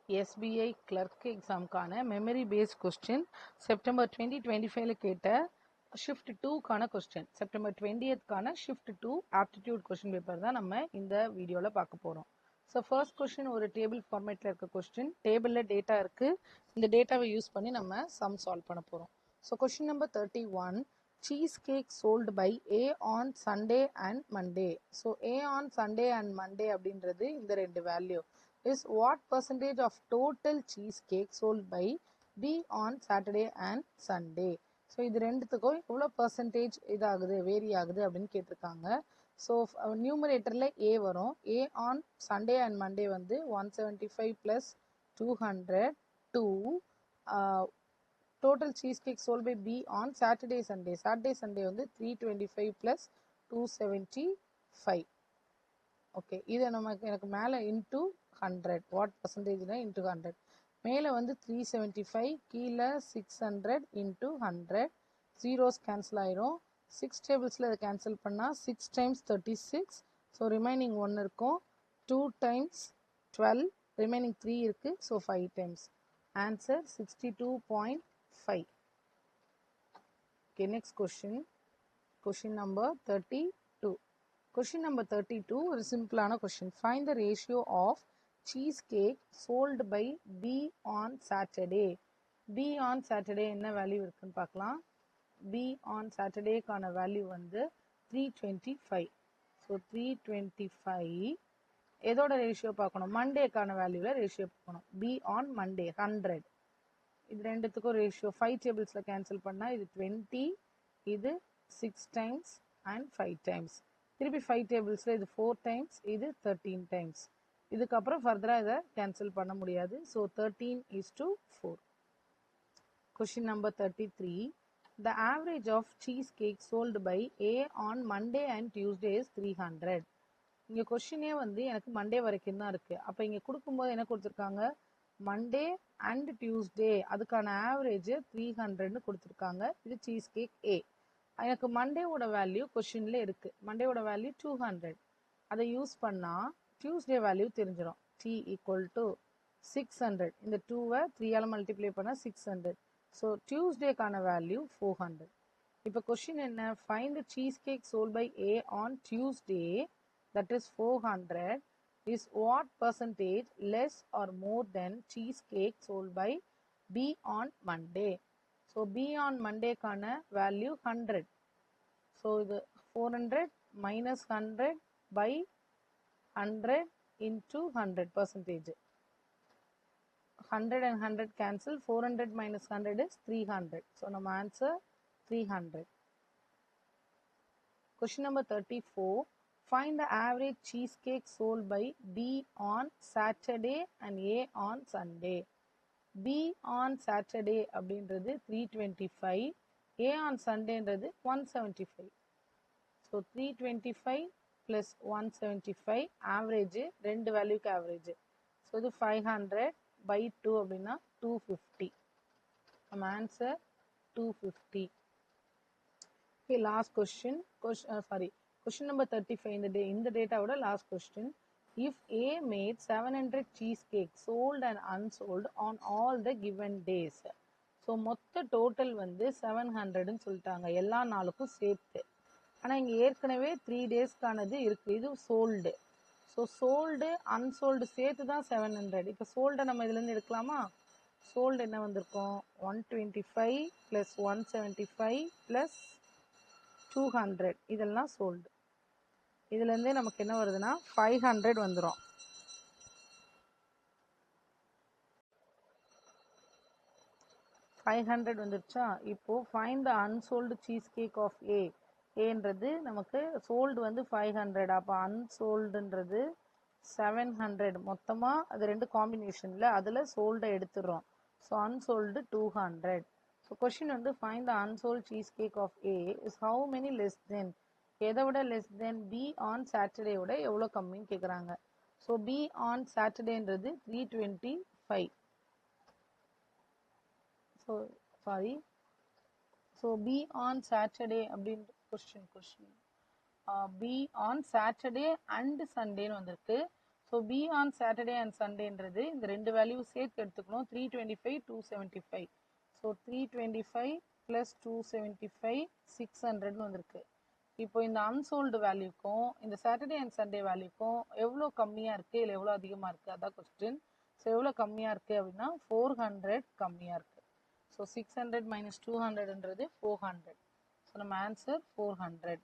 SBI clerk எக்ஸாம்க்கான memory based question September 2025ல கேட்ட ஷிஃப்ட் 2க்கான கொஸ்டின் செப்டம்பர் 20க்கான ஷிஃப்ட் 2 ஆப்டிடியூட் கொஸ்டின் பேப்பர் தான் நம்ம இந்த வீடியோவில் பார்க்க போகிறோம். ஸோ ஃபர்ஸ்ட் கொஸ்டின் ஒரு டேபிள் ஃபார்மேட்டில் இருக்க கொஸ்டின். டேபிளில் டேட்டா இருக்குது. இந்த டேட்டாவை யூஸ் பண்ணி நம்ம சம் சால்வ் பண்ண போகிறோம். So question number 31, cheese cake sold by A on Sunday and Monday. So A on Sunday and Monday அப்படின்றது இந்த ரெண்டு value is what percentage of total cheesecake sold by B on Saturday and Sunday. So இது ரெண்டுத்துக்கும் எவ்வளோ percentage இதாகுது vary ஆகுது அப்படின்னு கேட்டிருக்காங்க. ஸோ நியூமரேட்டரில் ஏ வரும். A on Sunday and Monday வந்து 175 plus 200 2 total cheese cake sold by B on Saturday Sunday. Saturday Sunday வந்து 325 ப்ளஸ் 275. ஓகே, இதை எனக்கு மேலே இன்டூ 100 வாட் பர்சன்டேஜ்னா இன்டூ 100. மேலே வந்து 375, கீழே 600 இன்டூ 100. ஜீரோஸ் கேன்சல் ஆயிரும். 6 டேபிள்ஸில் இதை கேன்சல் பண்ணால் 6 டைம்ஸ் 36. ஸோ ரிமைனிங் 1 இருக்கும். 2 டைம்ஸ் 12, ரிமைனிங் 3 இருக்குது. So 5 times. Answer 62.5. Okay, next question number 32. Question number 32 ஒரு சிம்பிளான question. Find the ratio of cheesecake sold by B on Saturday. B on Saturday என்ன value இருக்குன்னு பார்க்கலாம். B on Saturdayக்கான வேல்யூ வந்து 325. So 325 எதோட ratio பார்க்கணும்? மண்டேக்கான வேல்யூவில் ரேஷியோ பார்க்கணும். B on Monday 100. இது ரெண்டுத்துக்கும் ரேஷியோ 5 டேபிள்ஸில் கேன்சல் பண்ணால் இது 20, இது 6 டைம்ஸ் அண்ட் 5 டைம்ஸ். திருப்பி 5 டேபிள்ஸில் இது 4 டைம்ஸ், இது 13 டைம்ஸ். இதுக்கப்புறம் ஃபர்தராக இதை கேன்சல் பண்ண முடியாது. So 13:4. Question number 33. The average of cheesecake sold by A on Monday and Tuesday is 300. இங்கே கொஷினே வந்து எனக்கு மண்டே வரைக்கும் தான் இருக்குது. அப்போ இங்கே கொடுக்கும்போது என்ன கொடுத்துருக்காங்க? மண்டே அண்ட் டியூஸ்டே அதுக்கான ஆவரேஜ் 300ன்னு கொடுத்துருக்காங்க. இது சீஸ் கேக் ஏ. எனக்கு மண்டேவோட வேல்யூ கொஷின்ல இருக்கு. மண்டேவோட வேல்யூ 200. அதை யூஸ் பண்ணா டியூஸ்டே வேல்யூ தெரிஞ்சிடும். T equal to 600. இந்த 2வை 3ஆல் மல்டிப்ளை பண்ணால் 600. ஸோ டியூஸ்டேக்கான வேல்யூ 400. இப்போ கொஷின் என்ன? Find the cheese cake sold by A on Tuesday, that is 400, is what percentage less or more then cheese cake sold by B on Monday. So B on மண்டேக்கான value 100. So இது 400 minus 100 by 100 into 100 percentage. 100 and 100 cancel. 400 minus 100 is 300. So நம்ம answer 300. Question number 34. Find the average cheesecake sold by B on Saturday and A on Sunday. B on Saturday அப்படின்றது 325, A on Sundayன்றது 175. So 325 plus 175 average, ரெண்டு வேல்யூக்கு average. So இது 500 by 2 அப்படின்னா 250. நம்ம answer 250. Okay, last question number 35. இந்த டேட்டாவோட last question. If A made 700 cheesecake sold and unsold on all the given days. So மொத்த total வந்து 700ன்னு சொல்லிட்டாங்க எல்லா நாளுக்கும் சேர்த்து. ஆனால் இங்கே ஏற்கனவே 3 டேஸ்க்கானது இருக்குது. இது சோல்டு. ஸோ சோல்டு அன்சோல்டு சேர்த்து தான் 700. இப்போ சோல்டை நம்ம இதுலேருந்து எடுக்கலாமா? சோல்டு என்ன வந்திருக்கோம்? 125 ப்ளஸ் 175 ப்ளஸ் 200 இதெல்லாம் சோல்டு. இதுலேருந்தே நமக்கு என்ன வருதுன்னா 500 வந்துடும். வந்துருச்சா? இப்போ find the unsold cheese cake of A. ஏன்றது நமக்கு சோல்டு வந்து 500. அப்போ அன்சோல்டுன்றது 700. மொத்தமாக அது ரெண்டு காம்பினேஷனில் அதில் சோல்டை எடுத்துடுறோம். So unsold 200. ஸோ கொஷின் வந்து find the unsold cheese cake of A is how many less than. எதை விட லெஸ் தென்? பி ஆன் சாட்டர்டேயோட எவ்வளோ கம்மின்னு கேட்குறாங்க. ஸோ பி ஆன் சாட்டர்டேன்றது 325. ஸோ பி ஆன் சாட்டர்டே அப்படின்ற question B on Saturday and சண்டேன்னு வந்திருக்கு. So B on Saturday and சண்டேன்றது இந்த ரெண்டு வேல்யூ சேர்த்து எடுத்துக்கணும். 325 275. ஸோ 325 ப்ளஸ் 275 600ன்னு வந்திருக்கு. இப்போ இந்த அன்சோல்டு வேல்யூக்கும் இந்த சாட்டர்டே அண்ட் சண்டே வேல்யூக்கும் எவ்வளோ கம்மியாக இருக்குது இல்லை எவ்வளோ அதிகமாக இருக்குது அதான் கொஸ்டின். ஸோ எவ்வளோ கம்மியாக இருக்குது அப்படின்னா 400 கம்மியாக இருக்குது. ஸோ 600 மைனஸ் 200ன்றது 400. ஸோ நம்ம ஆன்சர் 400.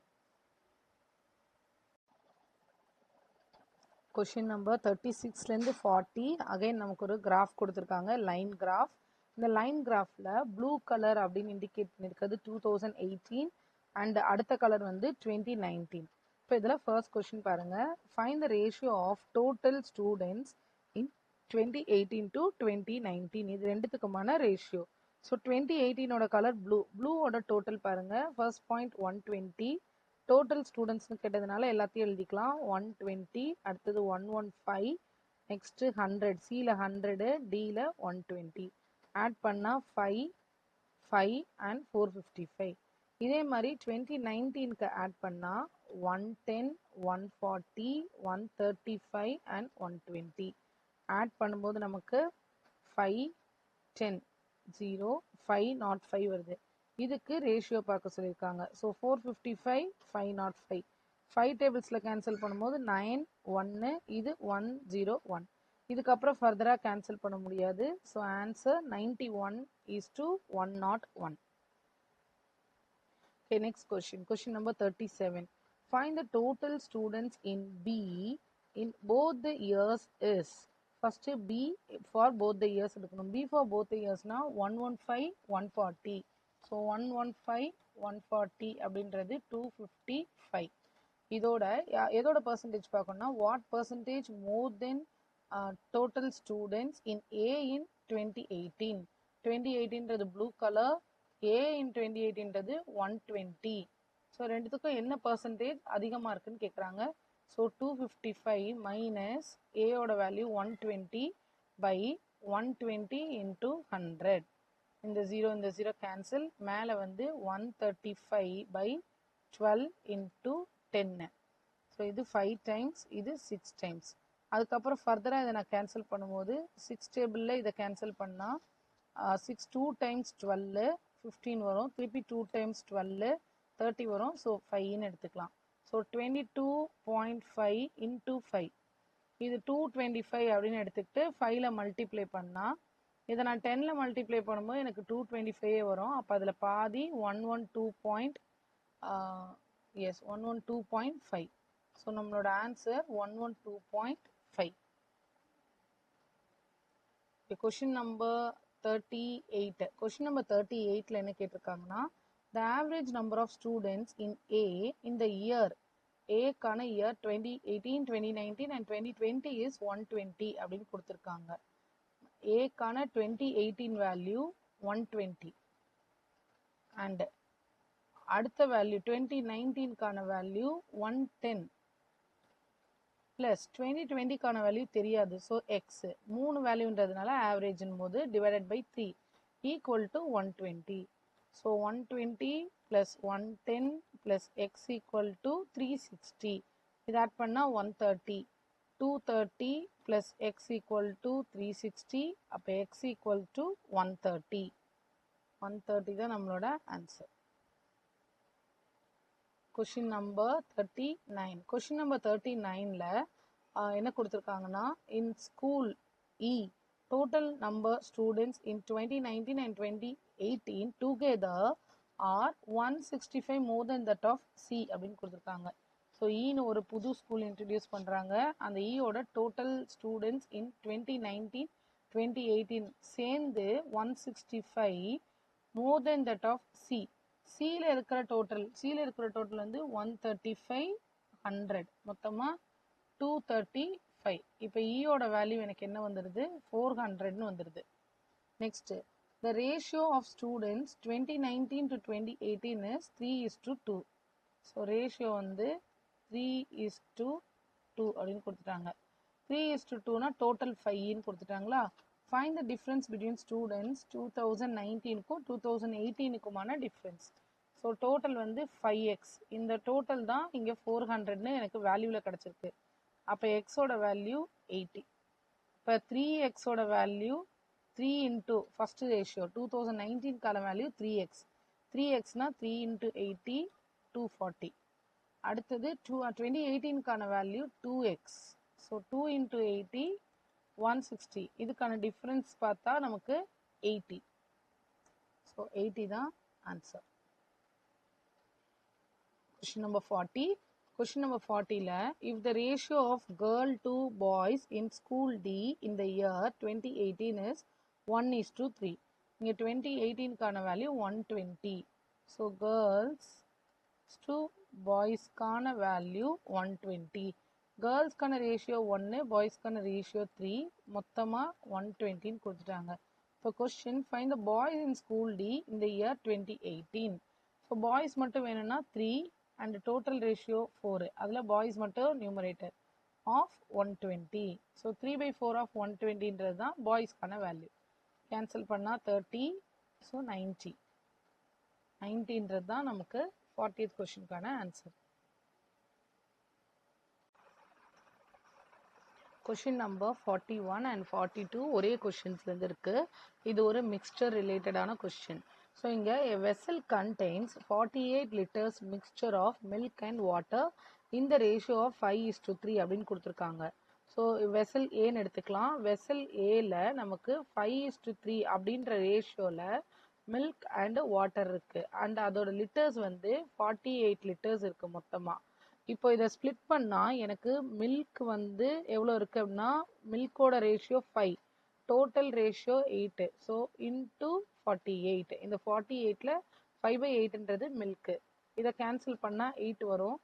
கொஷின் நம்பர் 36லேருந்து 40 அகைன் நமக்கு ஒரு கிராஃப் கொடுத்துருக்காங்க, லைன் கிராஃப். இந்த லைன் கிராஃபில் ப்ளூ கலர் அப்படின்னு இண்டிகேட் பண்ணியிருக்கிறது 2018 அண்ட் அடுத்த கலர் வந்து 2019. இப்போ இதில் ஃபர்ஸ்ட் கொஷின் பாருங்கள். Find the ratio of total students in 2018 to 2019. இது ரெண்டுத்துக்குமான ரேஷியோ. ஸோ 2018ஓட கலர் ப்ளூ. ப்ளூவோட டோட்டல் பாருங்கள். First point 120. டோட்டல் ஸ்டூடெண்ட்ஸ்னு கேட்டதுனால எல்லாத்தையும் எழுதிக்கலாம். 120, அடுத்தது 115, நெக்ஸ்ட்டு 100, சியில் 100, டியில் 120. ஆட் பண்ணால் 5, 5 அண்ட் 455. இதே மாதிரி 2019க்கு ஆட் பண்ணால் 110, 140, 135 அண்ட் 120. ஆட் பண்ணும்போது நமக்கு 5, 10, 0, 5, 05 வருது. இதுக்கு ரேஷியோ பார்க்க சொல்லியிருக்காங்க. ஸோ 455, 505. 5 டேபிள்ஸில் கேன்சல் பண்ணும்போது 9, 1, இது 101. இதுக்கப்புறம் ஃபர்தராக கேன்சல் பண்ண முடியாது. So answer 91:101. Okay, next question. Question number 37. Find the total students in B in both the years is. First B for both the years எடுக்கணும். B for both the years now 115, 140. So 115, 140 அப்படின்றது 255. இதோட percentage பார்க்கணும்னா what percentage more than total students in A in 2018. 2018ன்றது blue color, A in 2018ன்றது 120. So ரெண்டுத்துக்கும் என்ன percentage அதிகமாக இருக்குன்னு கேட்குறாங்க. ஸோ 255 மைனஸ் ஏயோட வேல்யூ 120 பை 120 இன்டூ 100. இந்த 0 கேன்சல். மேலே வந்து 135 பை 12 இன்டூ 10. ஸோ இது 5 டைம்ஸ், இது 6 டைம்ஸ். அதுக்கப்புறம் ஃபர்தராக இதை நான் கேன்சல் பண்ணும்போது 6 டேபிளில் இதை கேன்சல் பண்ணால் 6 2 டைம்ஸ் 12 15 வரும். திருப்பி 2 டைம்ஸ் 12 30 வரும். ஸோ 5ன்னு எடுத்துக்கலாம். So 22.5 into 5. இது 225 அப்படின்னு எடுத்துக்கிட்டு 5ல் மல்டிப்ளை பண்ணால் இதை நான் 10ல் மல்டிப்ளை பண்ணும்போது எனக்கு 225 வரும். அப்போ அதில் பாதி 112.5. ஸோ நம்மளோட answer 112.5. Question number 38. Question number 38ல என்ன கேட்டிருக்காங்கன்னா the average number of students in A in the year Aக்கான year 2018, 2019 and 2020 is 120 அப்படின்னு கொடுத்துருக்காங்க. Aக்கான 2018 வேல்யூ 120 and அடுத்த வேல்யூ 2019க்கான வேல்யூ 110 ப்ளஸ் 2020க்கான வேல்யூ தெரியாது. ஸோ எக்ஸ் 3 வேல்யூன்றதுனால ஆவரேஜ்னும் போது divided by 3 equal to 120. So 120 plus 110 plus X equal to 360. இது ஆட் பண்ணால் 130. 230 ப்ளஸ் எக்ஸ் ஈக்குவல் டு 360. அப்போ எக்ஸ் ஈக்குவல் டு 130. 130 தான் நம்மளோட answer. Question number 39. Question number 39ல என்ன கொடுத்துருக்காங்கன்னா in school E total number students in 2019 and 2018 together are 165 more than that of C அப்படின்னு கொடுத்துருக்காங்க. ஸோ ஈன்னு ஒரு புது ஸ்கூல் இன்ட்ரடியூஸ் பண்ணுறாங்க. அந்த ஈயோட டோட்டல் ஸ்டூடெண்ட்ஸ் இன் 2019, 2018 சேர்ந்து 165 மோர் தென் தட் ஆஃப் சி. சியில் இருக்கிற டோட்டல் வந்து 135, 100 மொத்தமாக 235. இப்போ ஈயோட வேல்யூ எனக்கு என்ன வந்துடுது 400ன்னு வந்துடுது. Next the ratio of students 2019 to 2018 is 3:2. So ratio வந்து 3:2 அப்படின்னு கொடுத்துட்டாங்க. 3:2னா டோட்டல் 5ன்னு கொடுத்துட்டாங்களா. Find the difference between students 2019க்கும் 2018க்குமான டிஃப்ரென்ஸ். ஸோ டோட்டல் வந்து 5x. இந்த டோட்டல் தான் இங்கே 400ன்னு எனக்கு வேல்யூவில் கிடச்சிருக்கு. அப்போ எக்ஸோட வேல்யூ 80. இப்போ 3x ஓட வேல்யூ 3 into first ratio 2019 கால வேல்யூ 3x. 3xனா 3 into 80 240. அடுத்தது 2018 கான வேல்யூ 2x. So 2 into 80 160. இதுக்கான டிஃபரன்ஸ் பார்த்தா நமக்கு 80. ஸோ 80 தான் answer. Question number 40. Question number 40ல if the ratio of girl to boys in school D in the year 2018 is 1:3. இங்க 2018 கான value 120. So girls to boys கான value 120. girls கான ratio 1, boys கான ratio 3, மொத்தமா 120 கொடுத்துட்டாங்க. இப்போ question find the boys in school D in the year 2018. So boys மட்டும் வேணும்னா 3 and total ratio 4. அதில் boys மட்டும் numerator of 120. So 3/4 of 120 தான் boys கான வேல்யூ. கேன்சல் பண்ணா 30. So 90. 90 தான் நமக்கு 40th கொஸ்டினுக்கான ஆன்சர். கொஷின் நம்பர் 41 and 42 ஒரே கொஷின்ஸ்லேருந்து இருக்கு. இது ஒரு மிக்சர் ரிலேட்டடான கொஸ்டின். ஸோ இங்கே a vessel contains 48 liters mixture of milk and water in the ratio of 5:3 அப்படின்னு கொடுத்துருக்காங்க. ஸோ வெசல் ஏன்னு எடுத்துக்கலாம். வெசல் ஏல நமக்கு 5:3 அப்படின்ற ரேஷியோவில் மில்க் அண்ட் வாட்டர் இருக்கு அண்ட் அதோட லிட்டர்ஸ் வந்து 48 லிட்டர்ஸ் இருக்கு மொத்தமாக. இப்போ இதை ஸ்ப்ளிட் பண்ணால் எனக்கு மில்க் வந்து எவ்வளோ இருக்குது அப்படின்னா மில்கோட ratio 5, total ratio 8. So into 48. இந்த 48ல் 5/8ன்றது மில்க்கு. இதை கேன்சல் பண்ணால் 8 வரும்,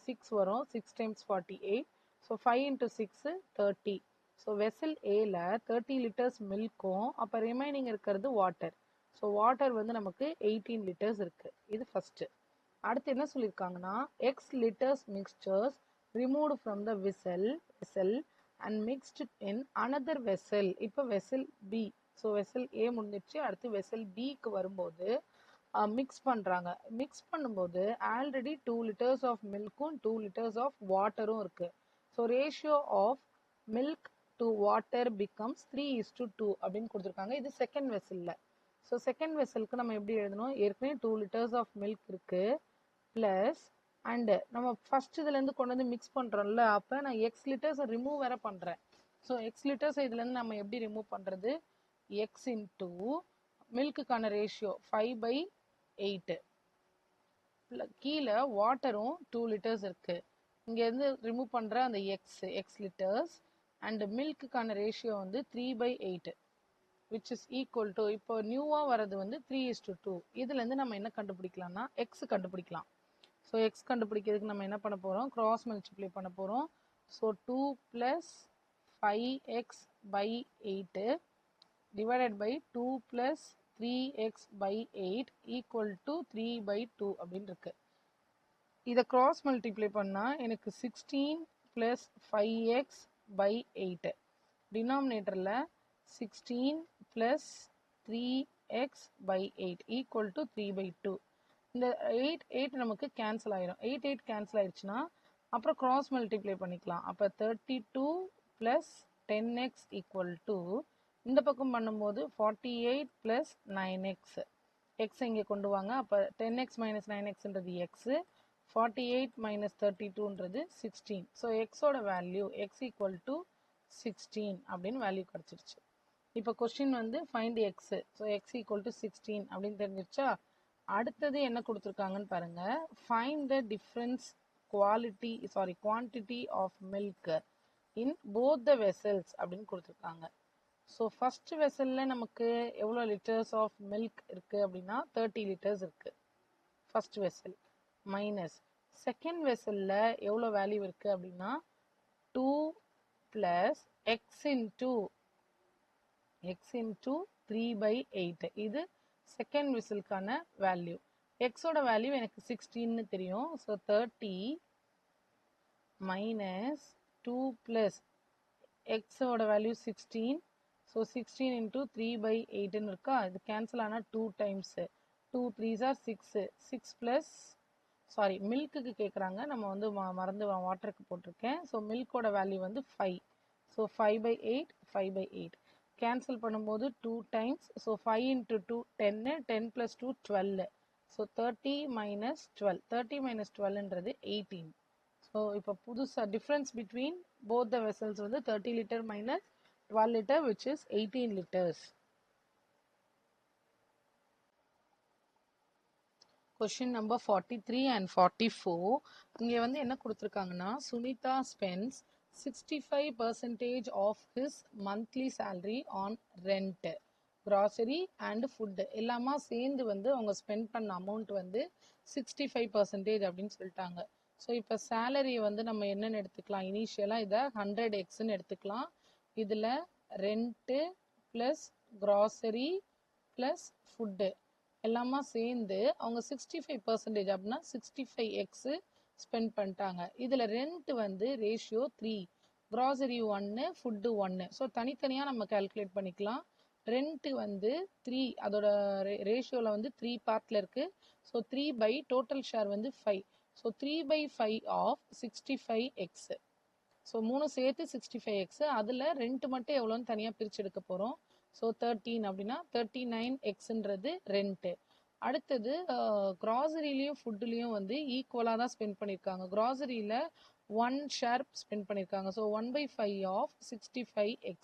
6 வரும். 6 times 48. So 5 into 6 30. So vessel ஏல 30 லிட்டர்ஸ் மில்க்கும் அப்போ ரிமைனிங் இருக்கிறது வாட்டர். ஸோ வாட்டர் வந்து நமக்கு 18 லிட்டர்ஸ் இருக்குது. இது ஃபஸ்ட்டு. அடுத்து என்ன சொல்லியிருக்காங்கன்னா x liters mixtures removed from the vessel and mixed in another vessel. இப்போ vessel B. So vessel A முடிஞ்சிடுச்சு. அடுத்து வெசல் Bக்கு வரும்போது மிக்ஸ் பண்ணுறாங்க. மிக்ஸ் பண்ணும்போது ஆல்ரெடி 2 liters ஆஃப் மில்க்கும் 2 liters ஆஃப் வாட்டரும் இருக்குது. So ratio of milk to water becomes 3:2 அப்படின்னு கொடுத்துருக்காங்க. இது செகண்ட் வெசலில். ஸோ செகண்ட் வெசலுக்கு நம்ம எப்படி எழுதணும்? ஏற்கனவே 2 liters ஆஃப் மில்க் இருக்குது ப்ளஸ் அண்டு நம்ம ஃபஸ்ட் இதுலேருந்து கொண்டு வந்து மிக்ஸ் பண்ணுறோம்ல, அப்போ நான் எக்ஸ் லிட்டர்ஸை ரிமூவ் வேறு பண்ணுறேன். ஸோ எக்ஸ் லிட்டர்ஸை இதுலேருந்து நம்ம எப்படி ரிமூவ் பண்ணுறது? எக்ஸ் இன்டூ மில்க்குக்கான ரேஷியோ 5/8. கீழே வாட்டரும் 2 liters இருக்குது. இங்கேருந்து ரிமூவ் பண்ணுற அந்த எக்ஸ் லிட்டர்ஸ் அண்டு மில்க்குக்கான ரேஷியோ வந்து 3/8 which is equal to இப்போ நியூவாக வர்றது வந்து 3:2. இதுலேருந்து நம்ம என்ன கண்டுபிடிக்கலாம்னா எக்ஸ் கண்டுபிடிக்கலாம். ஸோ எக்ஸ் கண்டுபிடிக்கிறதுக்கு நம்ம என்ன பண்ண போகிறோம்? கிராஸ் மல்டிப்ளை பண்ண போகிறோம். So 2 + 5x/8 divided by 2 + 3x/8 equal to 3/2 அப்படின்னு இருக்கு. இதை கிராஸ் மல்டிப்ளை பண்ணால் எனக்கு 16 + 5x/8 டினாமினேட்டரில் 16 + 3x/8 ஈக்குவல் டு 3/2. இந்த 8 நமக்கு கேன்சல் ஆயிரும். 8 கேன்சல் ஆயிடுச்சுன்னா அப்புறம் கிராஸ் மல்டிப்ளை பண்ணிக்கலாம். அப்போ 32 + 10x ஈக்குவல் டு இந்த பக்கம் பண்ணும்போது 48 + 9x. எக்ஸ் இங்கே கொண்டு வாங்க. அப்போ 10x - 9xன்றது எக்ஸு, 48 - 32ன்றது 16. ஸோ எக்ஸோட வேல்யூ எக்ஸ் ஈக்குவல் டு 16 அப்படின்னு வேல்யூ கிடச்சிருச்சு. இப்போ கொஸ்டின் வந்து find X. So X equal to 16 அப்படின்னு தெரிஞ்சிருச்சா? அடுத்தது என்ன கொடுத்துருக்காங்கன்னு பாருங்க. Find the difference quantity of milk in both the vessels அப்படின்னு கொடுத்துருக்காங்க. ஸோ ஃபர்ஸ்ட் வெசலில் நமக்கு எவ்வளோ லிட்டர்ஸ் ஆஃப் மில்க் இருக்குது அப்படின்னா 30 liters இருக்குது ஃபர்ஸ்ட் வெசல். மைனஸ் செகண்ட் வெசலில் எவ்வளோ வேல்யூ இருக்குது அப்படின்னா 2 + x இன்டூ 3/8. இது செகண்ட் விசிலுக்கான வேல்யூ. எக்ஸோட வேல்யூ எனக்கு 16ன்னு தெரியும். ஸோ 30 மைனஸ் 2 + எக்ஸோட வேல்யூ 16. ஸோ 16 இன்டூ 3/8ன்னு இருக்கா? இது கேன்சல் ஆனால் 2 times 2 3s are 6. 6 + மில்க்குக்கு கேட்குறாங்க. நம்ம வந்து மறந்து வாட்டருக்கு போட்டிருக்கேன். ஸோ மில்கோட வேல்யூ வந்து 5. ஸோ 5/8 5/8 கேன்சல் பண்ணும்போது 2 times. So 5 into 2 10 10 plus 2 12. So 30 minus 12 30 minus 12ன்றது 18. So இப்போ புதுசாக difference between both the vessels வந்து 30 litre minus 12 litre which is 18 litres. Question number 43 and 44. இங்கே வந்து என்ன கொடுத்துருக்காங்கன்னா, Sunita spends 65% of his monthly salary on rent, grocery and food எல்லாமா சேர்ந்து வந்து அவங்க ஸ்பெண்ட் பண்ண அமௌண்ட் வந்து 65% அப்படின்னு சொல்லிட்டாங்க. ஸோ இப்போ சேலரியை வந்து நம்ம என்னென்னு எடுத்துக்கலாம், இனிஷியலாக இதை 100x எடுத்துக்கலாம். இதில் rent plus grocery plus food எல்லாமா சேர்ந்து அவங்க 65% அப்படின்னா 65x ஸ்பெண்ட் பண்ணிட்டாங்க. இதில் ரெண்ட் வந்து ரேஷியோ 3, க்ராசரி 1, ஃபுட்டு 1. ஸோ தனித்தனியாக நம்ம கால்குலேட் பண்ணிக்கலாம். ரெண்ட் வந்து 3, அதோட ரேஷியோவில் வந்து 3 பார்ட்டில் இருக்குது. ஸோ 3 டோட்டல் ஷேர் வந்து 5. So 3/5 of 65x. ஸோ 3 சேர்த்து 65x. அதில் ரெண்ட் மட்டும் எவ்வளோன்னு தனியாக பிரித்து எடுக்க போகிறோம். ஸோ 13 அப்படின்னா 39xன்றது ரெண்ட்டு. அடுத்தது க்ராசரிலையும் ஃபுட்டுலேயும் வந்து ஈக்குவலாக தான் ஸ்பெண்ட் பண்ணியிருக்காங்க. க்ராசரியில் 1 ஷேர் ஸ்பெண்ட் பண்ணியிருக்காங்க. So 1/5 of 65x.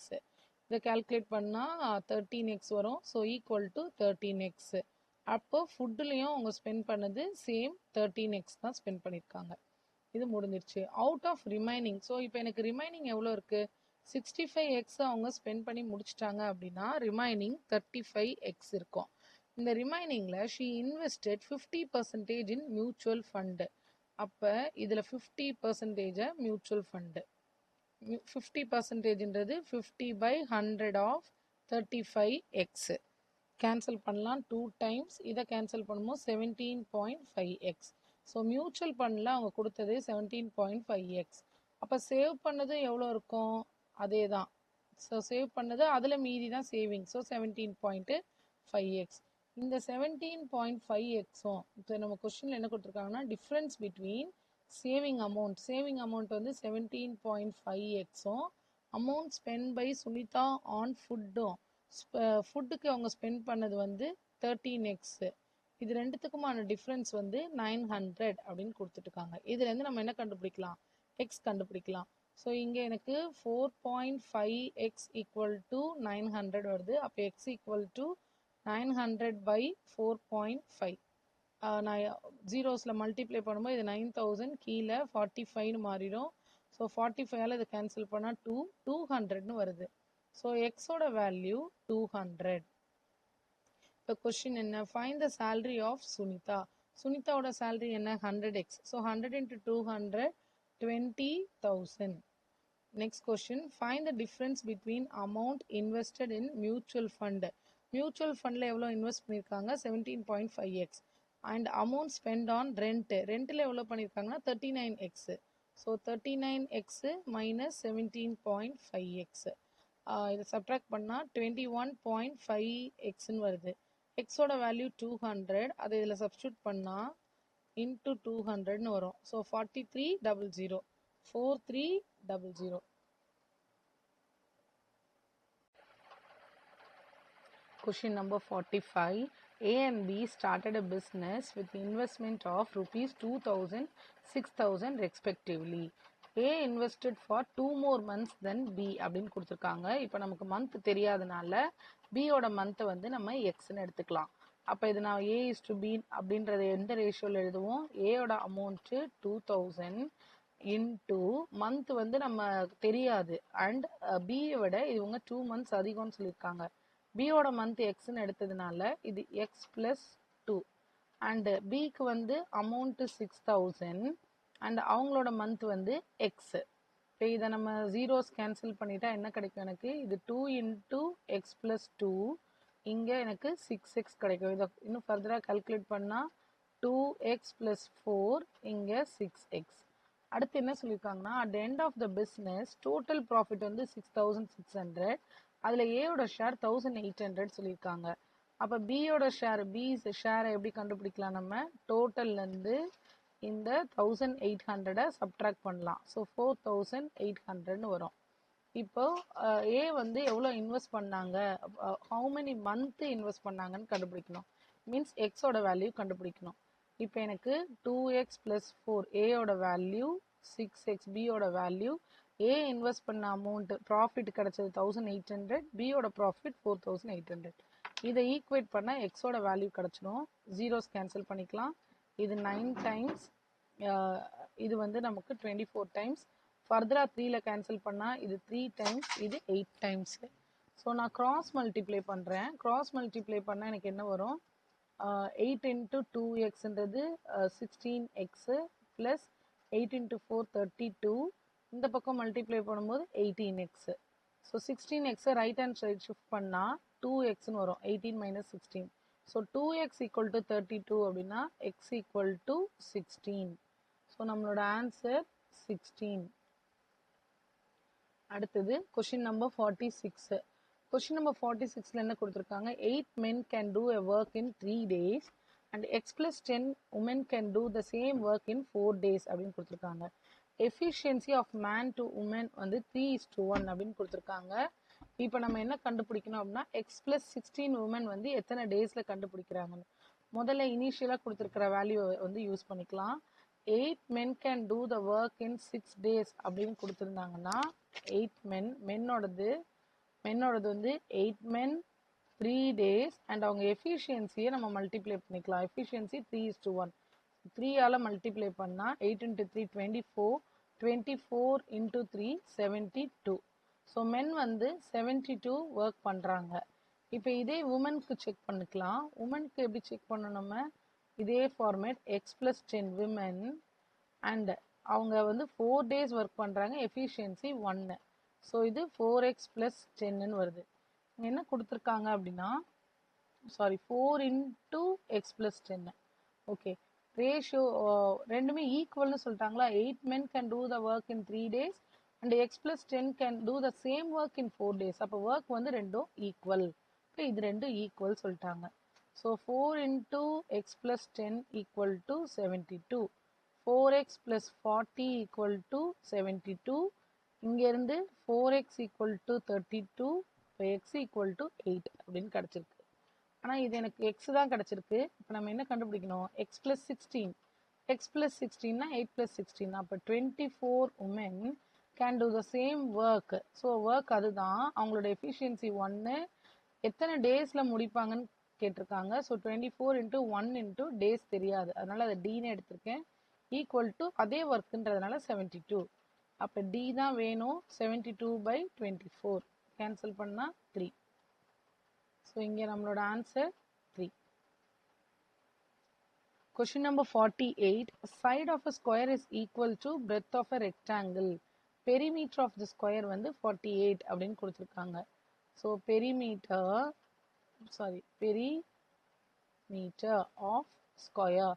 இதை கால்குலேட் பண்ணால் 13x வரும். So equal to 13x. அப்போ ஃபுட்டுலேயும் அவங்க ஸ்பெண்ட் பண்ணது சேம் 13x தான் ஸ்பெண்ட் பண்ணியிருக்காங்க. இது முடிஞ்சிருச்சு. அவுட் ஆஃப் ரிமைனிங், ஸோ இப்போ எனக்கு ரிமைனிங் எவ்வளோ இருக்குது, 65x அவங்க ஸ்பெண்ட் பண்ணி முடிச்சிட்டாங்க அப்படின்னா ரிமைனிங் 35x இருக்கும். இந்த ரிமைனிங்கில் she invested 50% in mutual fund. அப்போ இதில் 50% மியூச்சுவல் ஃபண்டு. 50%ன்றது 50/100 ஆஃப் 35x. கேன்சல் பண்ணலாம் 2 டைம்ஸ். இதை கேன்சல் பண்ணும்போது 17.5x. ஸோ மியூச்சுவல் ஃபண்டில் அவங்க கொடுத்தது 17.5x. அப்போ சேவ் பண்ணது எவ்வளோ இருக்கும், அதே தான். ஸோ சேவ் பண்ணது அதில் மீதி தான் சேவிங். So 17.5x. இந்த 17.5xும் இப்போ நம்ம கொஸ்டினில் என்ன கொடுத்துருக்காங்கன்னா, டிஃப்ரென்ஸ் பிட்வீன் சேவிங் அமௌண்ட் வந்து 17.5xும் amount spend by Sunita on ஃபுட்டுக்கு அவங்க ஸ்பெண்ட் பண்ணது வந்து 13x. இது ரெண்டுத்துக்குமான டிஃப்ரென்ஸ் வந்து 900 அப்படின்னு கொடுத்துட்ருக்காங்க. இதுலேருந்து நம்ம என்ன கண்டுபிடிக்கலாம், எக்ஸ் கண்டுபிடிக்கலாம். ஸோ இங்கே எனக்கு 4.5x ஈக்குவல் டு 900 வருது. அப்போ எக்ஸ் ஈக்குவல் டு 900/4.5. நான் ஜீரோஸில் மல்டிப்ளை பண்ணும்போது இது 9000 கீழே 45ன்னு மாறிடும். ஸோ 45ஆல் இதை கேன்சல் பண்ணால் 200ன்னு வருது. ஸோ எக்ஸோட வேல்யூ 200. இப்போ கொஸ்டின் என்ன, find the salary of Sunita. சுனிதாவோட சேலரி என்ன, 100x. So 100 into 200 20,000. Next question, find the difference between amount invested in mutual fund. Mutual ஃபண்டில் எவ்வளோ இன்வெஸ்ட் பண்ணியிருக்காங்க, 17.5x. And amount spend on ரெண்ட்டில் எவ்வளோ பண்ணியிருக்காங்கன்னா 39x. So 39x minus 17.5x. இதை subtract பண்ணால் 21.5xன்னு வருது. எக்ஸோட வேல்யூ 200. அதை இதில் சப்ஸ்டியூட் பண்ணால் இன்ட்டு 200ன்னு வரும். So 4300. 4300. Question number 45. A and B started a business with investment of rupees 2,000, 6,000 respectively. A invested for 2 more months than B அப்படின்னு கொடுத்துருக்காங்க. இப்போ நமக்கு மந்த் தெரியாதனால பியோட மந்த்தை வந்து நம்ம எக்ஸ்ன்னு எடுத்துக்கலாம். அப்போ இது நான் A/B அப்படின்றத எந்த ரேஷியோவில் எழுதுவோம், ஏயோட அமௌண்ட்டு 2000 இன்டூ மந்த் வந்து நம்ம தெரியாது அண்ட் பியை விட இவங்க 2 months அதிகம்னு சொல்லியிருக்காங்க. பியோட மந்த் எக்ஸ்ன்னு எடுத்ததுனால இது எக்ஸ் ப்ளஸ் 2 அண்டு பிக்கு வந்து அமௌண்ட்டு 6000 அண்ட் அவங்களோட மந்த் வந்து எக்ஸ். இப்போ இதை நம்ம ஜீரோஸ் கேன்சல் பண்ணிட்டா என்ன கிடைக்கும், எனக்கு இது 2 into x plus 2, இங்கே எனக்கு 6x கிடைக்கும். இதை இன்னும் ஃபர்தராக கால்குலேட் பண்ணால் 2x plus 4, இங்கே 6x. அடுத்து என்ன சொல்லியிருக்காங்கன்னா, at end of the business total profit வந்து 6600. அதில் ஏயோட ஷேர் 1800 சொல்லியிருக்காங்க. அப்போ பியோட ஷேரை எப்படி கண்டுபிடிக்கலாம், நம்ம டோட்டல்லேருந்து இந்த 1800 சப்ட்ராக்ட் பண்ணலாம். ஸோ 4800ன்னு வரும். இப்போ ஏ வந்து எவ்வளோ இன்வெஸ்ட் பண்ணாங்க, ஹவு மெனி மந்த் இன்வெஸ்ட் பண்ணாங்கன்னு கண்டுபிடிக்கணும். மீன்ஸ் எக்ஸோட வேல்யூ கண்டுபிடிக்கணும். இப்போ எனக்கு 2x + 4 ஏயோட வேல்யூ 6x, பியோட வேல்யூ, ஏ இன்வெஸ்ட் பண்ண அமௌண்ட் ப்ராஃபிட் கிடைச்சது 1800, பியோட ப்ராஃபிட் 4800. இதை ஈக்குவேட் பண்ணால் எக்ஸோட வேல்யூ கிடைச்சிடும். ஜீரோஸ் கேன்சல் பண்ணிக்கலாம். இது 9 டைம்ஸ், இது வந்து நமக்கு 24 டைம்ஸ். ஃபர்தராக 3ல கேன்சல் பண்ணால் இது 3 டைம்ஸ், இது 8 டைம்ஸ். ஸோ நான் கிராஸ் மல்டிப்ளை பண்ணுறேன். கிராஸ் மல்டிப்ளை பண்ணால் எனக்கு என்ன வரும்? 8 × 2xன்றது 16x ப்ளஸ் 8 × 4 32. இந்த பக்கம் மல்டிப்ளை பண்ணும்போது 18x. ஸோ 16xை ரைட் ஹேண்ட் சைடு ஷிஃப்ட் பண்ணால் 2xன்னு வரும். 18 - 16. ஸோ 2x = 32 அப்படின்னா x = 16. ஸோ நம்மளோட ஆன்சர் 16. அடுத்தது கொஷின் நம்பர் 46. கொஷின் நம்பர் 46ல என்ன கொடுத்துருக்காங்க? 8 men can do a work in 3 days and x + 10 women can do the same work in 4 days அப்படின்னு கொடுத்துருக்காங்க. Efficiency of man to woman வந்து 3:1 அப்படின்னு கொடுத்துருக்காங்க. இப்போ நம்ம என்ன கண்டுபிடிக்கணும் அப்படின்னா x + 16 women வந்து எத்தனை டேஸில் கண்டுபிடிக்கிறாங்கன்னு. முதல்ல இனிஷியலாக கொடுத்துருக்கிற வேல்யூ வந்து யூஸ் பண்ணிக்கலாம். 8 men can do the work in 6 days அப்படின்னு கொடுத்துருந்தாங்கன்னா 8 men, மென்னோடது வந்து 8 men 3 days அண்ட் அவங்க எஃபிஷியன்சியை நம்ம மல்டிப்ளை பண்ணிக்கலாம். எஃபிஷியன்சி 3:1. 3ஆல் மல்டிப்ளை பண்ணால் 8 × 3 24, 24 × 3 72. ஸோ மென் வந்து 72 ஒர்க் பண்ணுறாங்க. இப்போ இதே உமனுக்கு செக் பண்ணிக்கலாம். உமனுக்கு எப்படி செக் பண்ணணும்? நம்ம இதே ஃபார்மேட் x + 10 விமன் அண்ட் அவங்க வந்து 4 days ஒர்க் பண்ணுறாங்க. எஃபிஷியன்சி 1. ஸோ இது 4x + 10ன்னு வருது. என்ன கொடுத்துருக்காங்க அப்படின்னா 4 × x + 10. ஓகே, ரேஷியோ ரெண்டுமே ஈக்குவல்னு சொல்லிட்டாங்களா? 8 men can do the work in 3 days and x + 10 can do the same work in 4 days. அப்போ ஒர்க் வந்து ரெண்டும் ஈக்குவல். இப்போ இது ரெண்டும் ஈக்குவல் சொல்லிட்டாங்க. So 4 × x + 10 = 72. 4x + 40 = 72. இங்கேருந்து 4x = 32, இப்போ x = 8 அப்படின்னு கிடச்சிருக்கு. ஆனால் இது எனக்கு x தான் கிடச்சிருக்கு. இப்போ நம்ம என்ன கண்டுபிடிக்கணும்? x + 16. x + 16னா 8 + 16. அப்போ 24 women can do the same work. So work அதுதான். அவங்களோட எஃபிஷியன்சி 1. எத்தனை டேஸில் முடிப்பாங்கன்னு கேட்டிருக்காங்க. ஸோ 24 × 1 × டேஸ் தெரியாது, அதனால் அதை டீன்னு எடுத்திருக்கேன். ஈக்குவல் டு அதே ஒர்க்குன்றதுனால 72. அப்போ டி தான் வேணும். 72/24 கேன்சல் பண்ணால் 3. ஸோ இங்கே நம்மளோட answer 3. Question number 48. Side of a square is equal to breadth of a rectangle. Perimeter of the square வந்து 48 அப்படின்னு கொடுத்துருக்காங்க. So perimeter of square.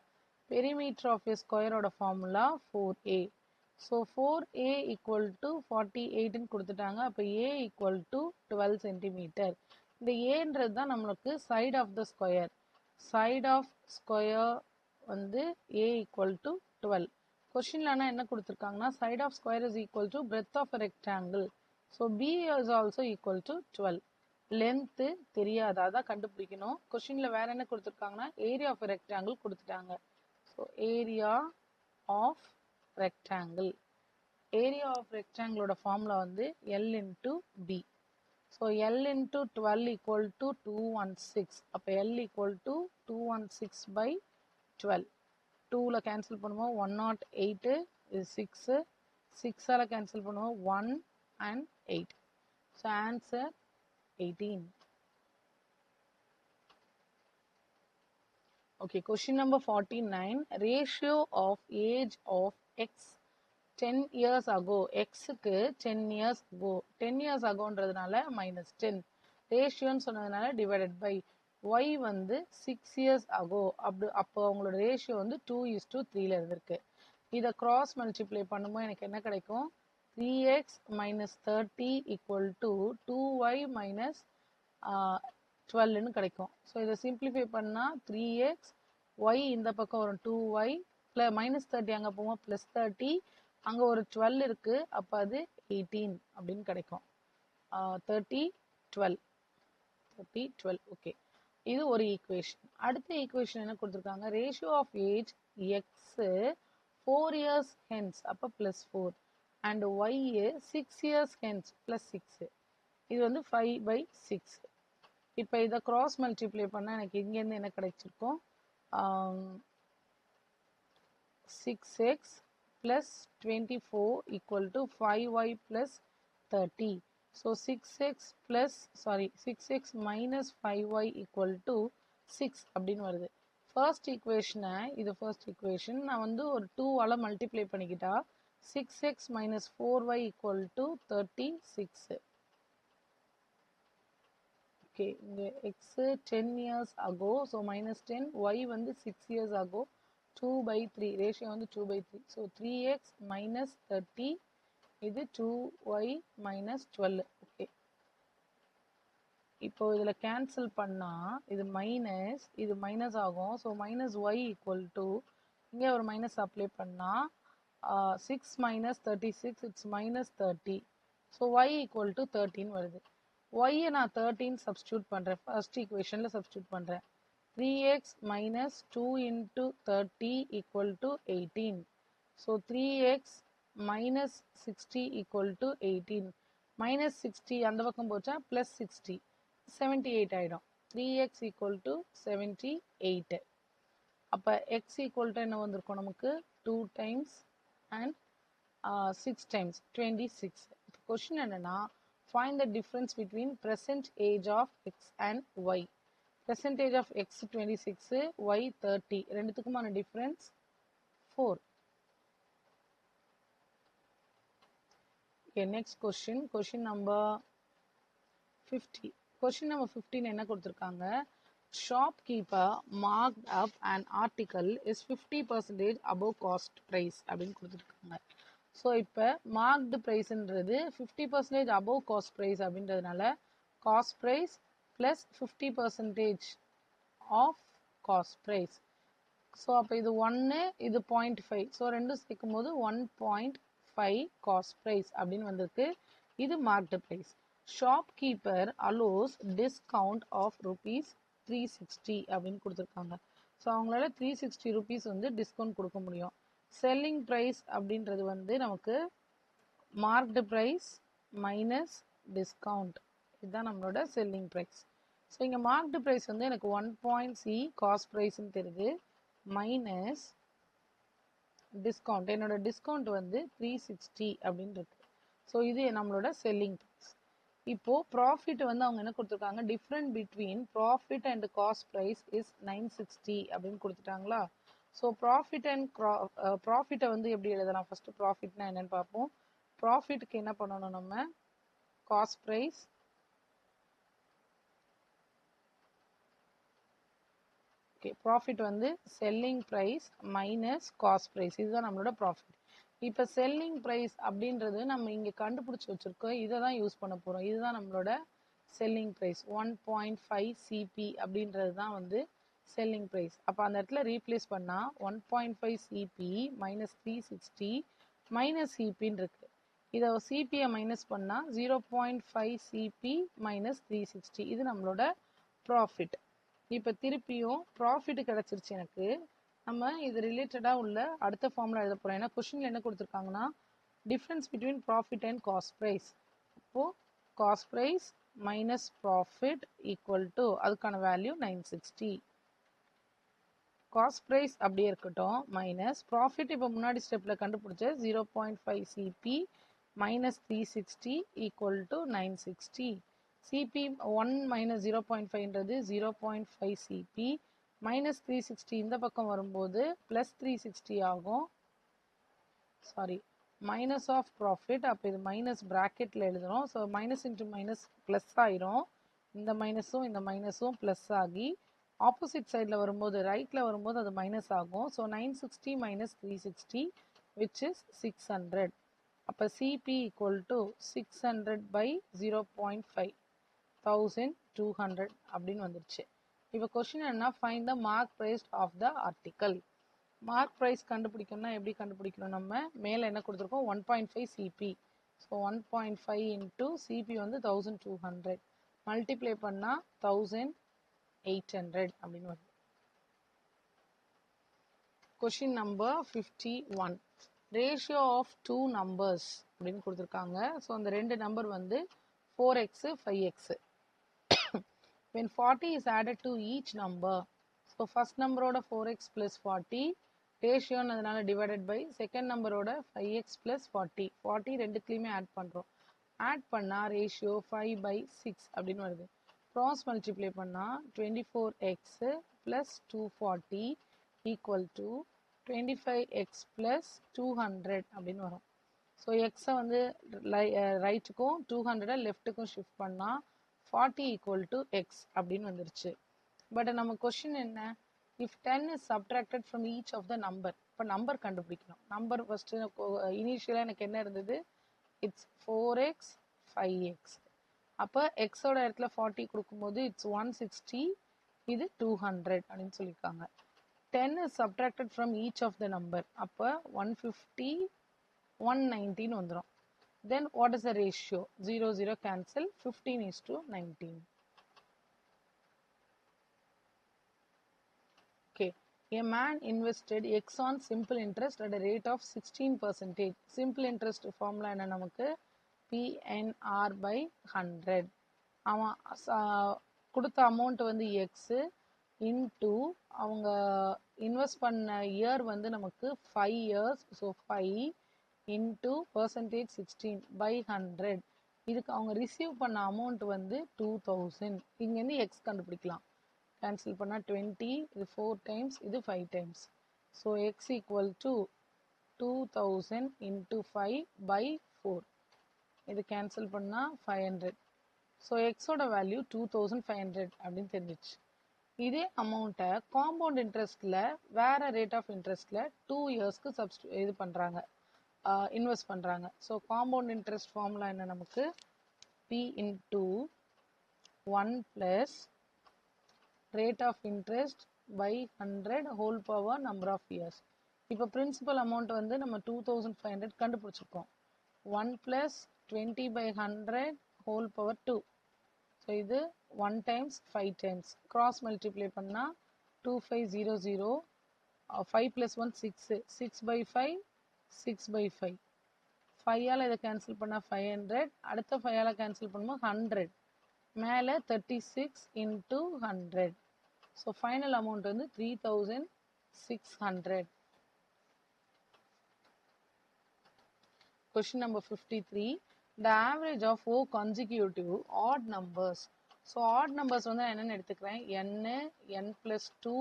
Perimeter of a square ஓட formula 4a. ஸோ 4a = 48ன்னு கொடுத்துட்டாங்க. அப்போ a = 12 centimeter. இந்த ஏன்றது தான் நம்மளுக்கு side of the square. Side of square வந்து a = 12. கொஸ்டின்ல ஆனால் என்ன கொடுத்துருக்காங்கன்னா side of square is equal to breadth of rectangle. So b is also equal to 12. Length தெரியாது, அதான் கண்டுபிடிக்கணும். கொஸ்டினில் வேற என்ன கொடுத்துருக்காங்கன்னா ஏரியா ஆஃப் ரெக்டாங்கிள் கொடுத்துட்டாங்க. So area of rectangle. Area of ரெக்டாங்கிளோட ஃபார்முலா வந்து L × B. So L × 12 = 216. அப்போ L = 216/12. 2ல் கேன்சல் பண்ணுவோம் 108, இது 6. 6ஆல் கேன்சல் பண்ணுவோம் 1 and 8. So answer 18. Okay, question number 49. Ratio of age of x 10 years ago. X-க்கு 10 years ago. 10 years agoன்றதுனால -10. ரேஷியோன்னு சொன்னதுனால divided by. Y வந்து 6 years ago. அப்போ அவங்களோட ரேஷியோ வந்து 2:3ல இருந்திருக்கு. இதை கிராஸ் மல்டிப்ளை பண்ணும்போது எனக்கு என்ன கிடைக்கும்? 3x - 30 = 2y - 12ன்னு கிடைக்கும். ஸோ இதை சிம்பிளிஃபை பண்ணால் 3x, y இந்த பக்கம் வரும் 2y, -30 அங்கே போவோம் +30, அங்கே ஒரு 12 இருக்குது. அப்போ அது 18 அப்படின்னு கிடைக்கும். 30 12 30 12. ஓகே, இது ஒரு ஈக்குவேஷன். அடுத்த ஈக்குவேஷன் என்ன கொடுத்துருக்காங்க, ratio of age X 4 years hence அப்போ plus 4 and Y 6 years hence plus 6. இது வந்து 5/6. இப்போ இதை கிராஸ் மல்டிப்ளை பண்ணால் எனக்கு இங்கேருந்து என்ன கிடைச்சிருக்கும், 6x plus 24 equal to 5y plus 30. So 6x minus 5y equal to 6 அப்படின்னு வருது. ஃபர்ஸ்ட் ஈக்குவேஷனை, இது ஃபர்ஸ்ட் ஈக்குவேஷன், நான் வந்து ஒரு 2ஆல் மல்டிப்ளை பண்ணிக்கிட்டா 6x minus 4y equal to 36. Okay, இங்கே x 10 years ago, so minus 10, y வந்து 6 years ago, 2/3, ரேஷியோ வந்து 2/3. ஸோ 3x minus 30, இது 2y minus 12. ஓகே, இப்போ இதில் கேன்சல் பண்ணால் இது மைனஸ் ஆகும். So minus Y equal to, இங்கே ஒரு மைனஸ் அப்ளை பண்ணால் 6 minus 36, it's minus 30. So Y equal to 13 வருது. ஒய்யை நான் 13 சப்ஸ்டியூட் பண்ணுறேன், ஃபர்ஸ்ட் ஈக்குவேஷனில் சப்ஸ்டியூட் பண்ணுறேன். 3x minus 2 into 30 equal to 18. So 3x minus 60 equal to 18. Minus 60 அந்த பக்கம் போச்சா plus 60, 78 ஆயிடும். 3x equal to 78. அப்போ x equal to என்ன வந்திருக்கும் நமக்கு, 2 times and 6 times 26. கொஸ்டின் என்னன்னா, find the difference between present age of x and y. Percentage of x 26, y 30, ரெண்டுத்துக்குமான difference 4. Okay, next question, question number 50. Question number 15 என்ன கொடுத்திருக்காங்க, shopkeeper marked up an article is 50% above cost price அப்படின்னு கொடுத்திருக்காங்க. So இப்போ marked priceன்றது 50% above cost price அப்படின்றதுனால cost price plus 50% of cost price. So அப்போ இது 1, இது 0.5, so ரெண்டும் சேர்க்கும் போது 1.5 cost price அப்படின்னு வந்திருக்கு. இது marked price. shopkeeper allows discount of rupees 360 அப்படின்னு கொடுத்துருக்காங்க. ஸோ அவங்களால 360 rupees வந்து டிஸ்கவுண்ட் கொடுக்க முடியும். செல்லிங் ப்ரைஸ் அப்படின்றது வந்து நமக்கு மார்க்டு ப்ரைஸ் மைனஸ் டிஸ்கவுண்ட், இதுதான் நம்மளோட செல்லிங் ப்ரைஸ். ஸோ இங்கே மார்க்டு ப்ரைஸ் வந்து எனக்கு 1.c காஸ்ட் ப்ரைஸ்ன்னு தெரியுது, மைனஸ் டிஸ்கவுண்ட், என்னோட டிஸ்கவுண்ட் வந்து 360 அப்படின்னு இருக்கு. ஸோ இது நம்மளோட செல்லிங் ப்ரைஸ். இப்போ ப்ராஃபிட் வந்து அவங்க என்ன கொடுத்துருக்காங்க, different between profit and cost price is 960 அப்படின்னு கொடுத்துட்டாங்களா. ஸோ ப்ராஃபிட் அண்ட் ப்ராஃபிட்டை வந்து எப்படி எழுதலாம், ஃபஸ்ட்டு ப்ராஃபிட்னா என்னன்னு பார்ப்போம். ப்ராஃபிட்டுக்கு என்ன பண்ணணும், நம்ம காஸ்ட் ப்ரைஸ் ஓகே, ப்ராஃபிட் வந்து selling price minus cost price, இதுதான் நம்மளோட ப்ராஃபிட். இப்போ செல்லிங் ப்ரைஸ் அப்படின்றது நம்ம இங்கே கண்டுபிடிச்சி வச்சுருக்கோம், இதை தான் யூஸ் பண்ண போகிறோம். இதுதான் நம்மளோட செல்லிங் ப்ரைஸ் 1.5 சிபி அப்படின்றது தான் வந்து செல்லிங் ப்ரைஸ். அப்போ அந்த இடத்துல ரீப்ளேஸ் பண்ணால் 1.5 சிபி மைனஸ் 360 மைனஸ் சிபின்னு இருக்கு. இதை சிபியை மைனஸ் பண்ணால் 0.5 சிபி மைனஸ் 360, இது நம்மளோட ப்ராஃபிட். இப்போ திருப்பியும் ப்ராஃபிட் கிடச்சிருச்சு எனக்கு. நம்ம இது ரிலேட்டடாக உள்ள அடுத்த ஃபார்முலா எழுத போகிறோம். ஏன்னா கொஷினில் என்ன கொடுத்துருக்காங்கன்னா, difference between profit and cost price. அப்போது cost price minus profit equal to, அதுக்கான வேல்யூ 960. காஸ்ட் ப்ரைஸ் அப்படியே இருக்கட்டும், மைனஸ் ப்ராஃபிட் இப்போ முன்னாடி ஸ்டெப்பில் கண்டுபிடிச்ச 0.5 CP minus 360 equal to 960. CP 1 minus 0.5ன்றது 0.5 சிபி மைனஸ் 360, இந்த பக்கம் வரும்போது ப்ளஸ் 360 ஆகும். சாரி, மைனஸ் ஆஃப் ப்ராஃபிட், அப்போ இது மைனஸ் ப்ராக்கெட்டில் எழுதுகிறோம். So minus into minus plus ஆயிரும். இந்த மைனஸும் ப்ளஸ் ஆகி ஆப்போசிட் சைடில் வரும்போது, ரைட்டில் வரும்போது அது மைனஸ் ஆகும். So 960 minus 360 which is 600. அப்போ சிபி ஈக்குவல் டு 600/0.5, 1200 அப்படின்னு வந்துருச்சு. இப்போ கொஸ்டின் என்ன, find the mark price of the article. Mark price கண்டுபிடிக்கணும்னா எப்படி கண்டுபிடிக்கணும், நம்ம மேலே என்ன கொடுத்துருக்கோம் 1.5 சிபி. ஸோ 1.5 இன்ட்டு சிபி வந்து 1200 மல்டிப்ளை பண்ணால் 1800 அப்படின்னு வருது. Question number 51. Ratio of two numbers அப்படின்னு கொடுத்துருக்காங்க. ஸோ அந்த ரெண்டு நம்பர் வந்து 4x 5x. when 40 is added to each number, so first number ஓட 4x plus 40 ரேஷியோன்றதுனால டிவைடட் பை செகண்ட் நம்பரோட 5x plus 40 ரெண்டுத்துலையுமே ஆட் பண்ணுறோம். ஆட் பண்ணால் ரேஷியோ 5/6 அப்படின்னு வருது. க்ராஸ் மல்டிப்ளை பண்ணால் 24x plus 240 equal to 25x plus 200 அப்படின்னு வரும். ஸோ எக்ஸை வந்து ரைட்டுக்கும் 200 லெஃப்ட்டுக்கும் ஷிஃப்ட் பண்ணால் 40 ஈக்குவல் டு எக்ஸ் அப்படின்னு வந்துருச்சு. பட் நம்ம கொஷின் என்ன, if 10 is subtracted from each of the number. இப்போ நம்பர் கண்டுபிடிக்கணும். நம்பர் ஃபர்ஸ்ட் இனிஷியலாக எனக்கு என்ன இருந்தது, இட்ஸ் 4x 5x. அப்போ எக்ஸோட இடத்துல 40 கொடுக்கும்போது இட்ஸ் 160, இது 200 அப்படின்னு சொல்லியிருக்காங்க. 10 is subtracted from each of the number. அப்போ 150 119 வந்துடும். Then what is the ratio? 0 0 cancel, 15:19. Okay, a man invested x on simple interest at a rate of 16%. Simple interest formula என்ன நமக்கு, PNR by 100. அவன் கொடுத்த amount வந்து x into அவங்க invest பண்ண year வந்து நமக்கு 5 years. So 5 into percentage 16 by 100. இதுக்கு அவங்க ரிசீவ் பண்ண அமௌண்ட் வந்து 2000. இங்கேருந்து எக்ஸ் கண்டுபிடிக்கலாம். கேன்சல் பண்ணால் 20, இது 4 times, இது 5 times. So X equal to 2000 into 5 by 4. இது கேன்சல் பண்ணால் 500. ஸோ எக்ஸோட வேல்யூ 2500 அப்படின்னு தெரிஞ்சிச்சு. இதே அமௌண்ட்டை காம்பவுண்ட் இன்ட்ரெஸ்ட்ல வேற ரேட் ஆஃப் இன்ட்ரெஸ்ட்ல 2 yearsக்கு இது பண்றாங்க, இன்வெஸ்ட் பண்றாங்க. ஸோ காம்பவுண்ட் இன்ட்ரெஸ்ட் ஃபார்முலா என்ன நமக்கு, P into 1 plus rate of interest by 100 whole power number of years. இப்போ பிரின்சிபல் அமௌண்ட் வந்து நம்ம 2500 கண்டுபிடிச்சிருக்கோம். 1 plus 20 by 100 whole power 2. So இது 1 times 5 times. கிராஸ் மல்டிப்ளை பண்ணால் 2500. 5 plus 1 6, 6/5 6/5. 5ஆல் இதை கேன்சல் பண்ணால் 500. அடுத்த 5ஆல் கேன்சல் பண்ணும்போது 100. மேலே 36 இன்டூ 100. ஸோ ஃபைனல் அமௌண்ட் வந்து 3600. Question number 53. The average of 4 consecutive odd numbers. So odd numbers வந்து நான் என்னென்னு எடுத்துக்கிறேன், n, n plus 2,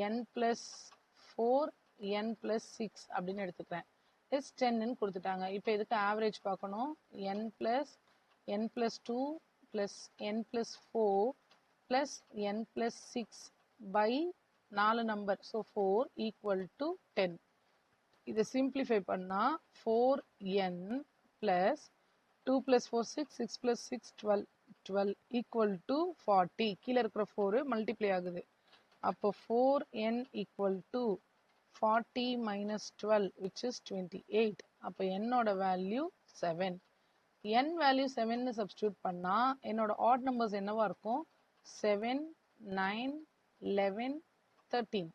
n plus 4, n plus 6 அப்படின்னு எடுத்துக்கிறேன். இஸ் 10ன்னு கொடுத்துட்டாங்க. இப்போ இதுக்கு ஆவரேஜ் பார்க்கணும். n plus 2 plus n plus 4 plus n plus 6 by 4 number. So 4 equal to 10. இதை சிம்பிளிஃபை பண்ணால் 4n plus 2 plus 4 6, 6 plus 6 12 equal to 40. கீழே இருக்கிற 4 மல்டிப்ளை ஆகுது. அப்போ 4n equal to 40 minus 12 which is 28. அப்போ என்னோட வேல்யூ 7. n வேல்யூ 7ன்னு சப்ஸ்டியூட் பண்ணால் என்னோட ஆட் நம்பர்ஸ் என்னவா இருக்கும், 7 9 11 13.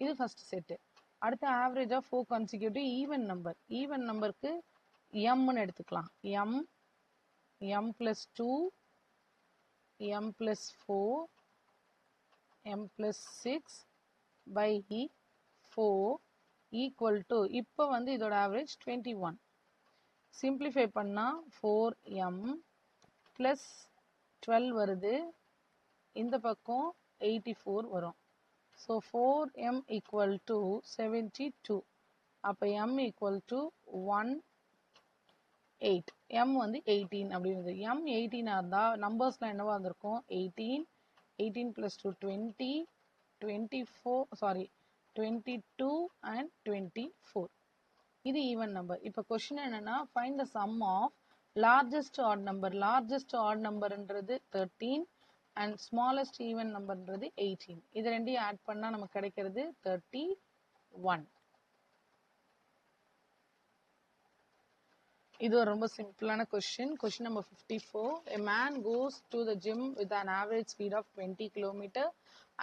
இது ஃபர்ஸ்ட் செட்டு. அடுத்த average of 4 consecutive even number. Even நம்பருக்கு mன்னு எடுத்துக்கலாம். m plus 2, m plus 4, m plus 6 by 4 equal to, இப்போ வந்து இதோட ஆவரேஜ் 21. சிம்பிளிஃபை பண்ணால் 4m plus 12 வருது, இந்த பக்கம் 84 வரும். So 4m equal to 72. அப்போ m ஈக்குவல் டு 18. m வந்து 18 அப்படின்னு. m 18 இருந்தால் நம்பர்ஸ்லாம் என்னவா இருந்திருக்கும், 18 18 plus 2 20 24 22 and 24. இது ஈவன் நம்பர். இப்போ கொஸ்டின் என்னன்னா, find the sum of largest odd number. Largest odd நம்பர்ன்றது 13 அண்ட் ஸ்மாலஸ்ட் ஈவன் நம்பர்ன்றது 18. இது ரெண்டையும் ஆட் பண்ணால் நமக்கு கிடைக்கிறது 31. இது ஒரு ரொம்ப சிம்பிளான question. Question number 54. A man goes to the gym with an average speed of 20 km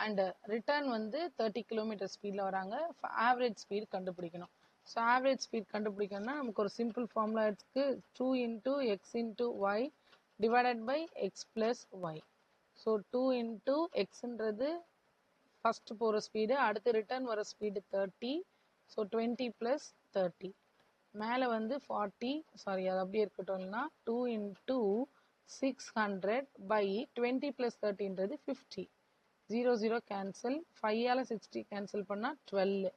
and return வந்து 30 km ஸ்பீடில் வராங்க. ஆவரேஜ் ஸ்பீட் கண்டுபிடிக்கணும். ஸோ ஆவரேஜ் ஸ்பீட் கண்டுபிடிக்கணும்னா நமக்கு ஒரு சிம்பிள் ஃபார்முலா இருக்கு. 2 into x into y divided by x plus y. So 2 into xன்றது first போகிற ஸ்பீடு, அடுத்து ரிட்டர்ன் வர ஸ்பீடு 30. So 20 plus 30. மேலே வந்து 40, சாரி அது அப்படியே இருக்கட்டும். இல்லைனா 2 into 600 by 20 plus 30ன்றது 50. 0 0 கேன்சல், 5ஆல் 60 கேன்சல் பண்ணால் 12.